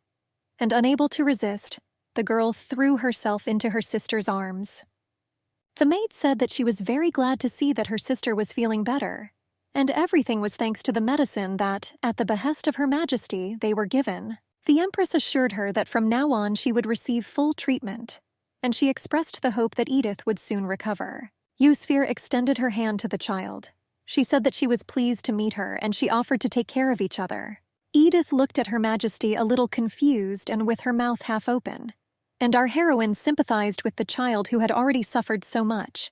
A: And unable to resist, the girl threw herself into her sister's arms. The maid said that she was very glad to see that her sister was feeling better, and everything was thanks to the medicine that, at the behest of Her Majesty, they were given. The Empress assured her that from now on she would receive full treatment, and she expressed the hope that Edith would soon recover. Yusfir extended her hand to the child. She said that she was pleased to meet her, and she offered to take care of each other. Edith looked at Her Majesty a little confused and with her mouth half open, and our heroine sympathized with the child who had already suffered so much.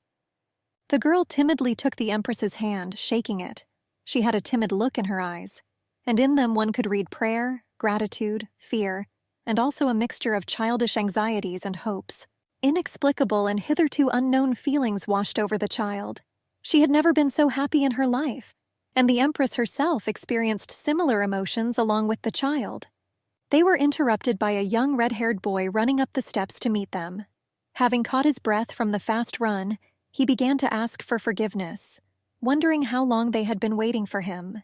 A: The girl timidly took the Empress's hand, shaking it. She had a timid look in her eyes, and in them one could read prayer, gratitude, fear, and also a mixture of childish anxieties and hopes. Inexplicable and hitherto unknown feelings washed over the child. She had never been so happy in her life, and the Empress herself experienced similar emotions along with the child. They were interrupted by a young red-haired boy running up the steps to meet them. Having caught his breath from the fast run, he began to ask for forgiveness, wondering how long they had been waiting for him.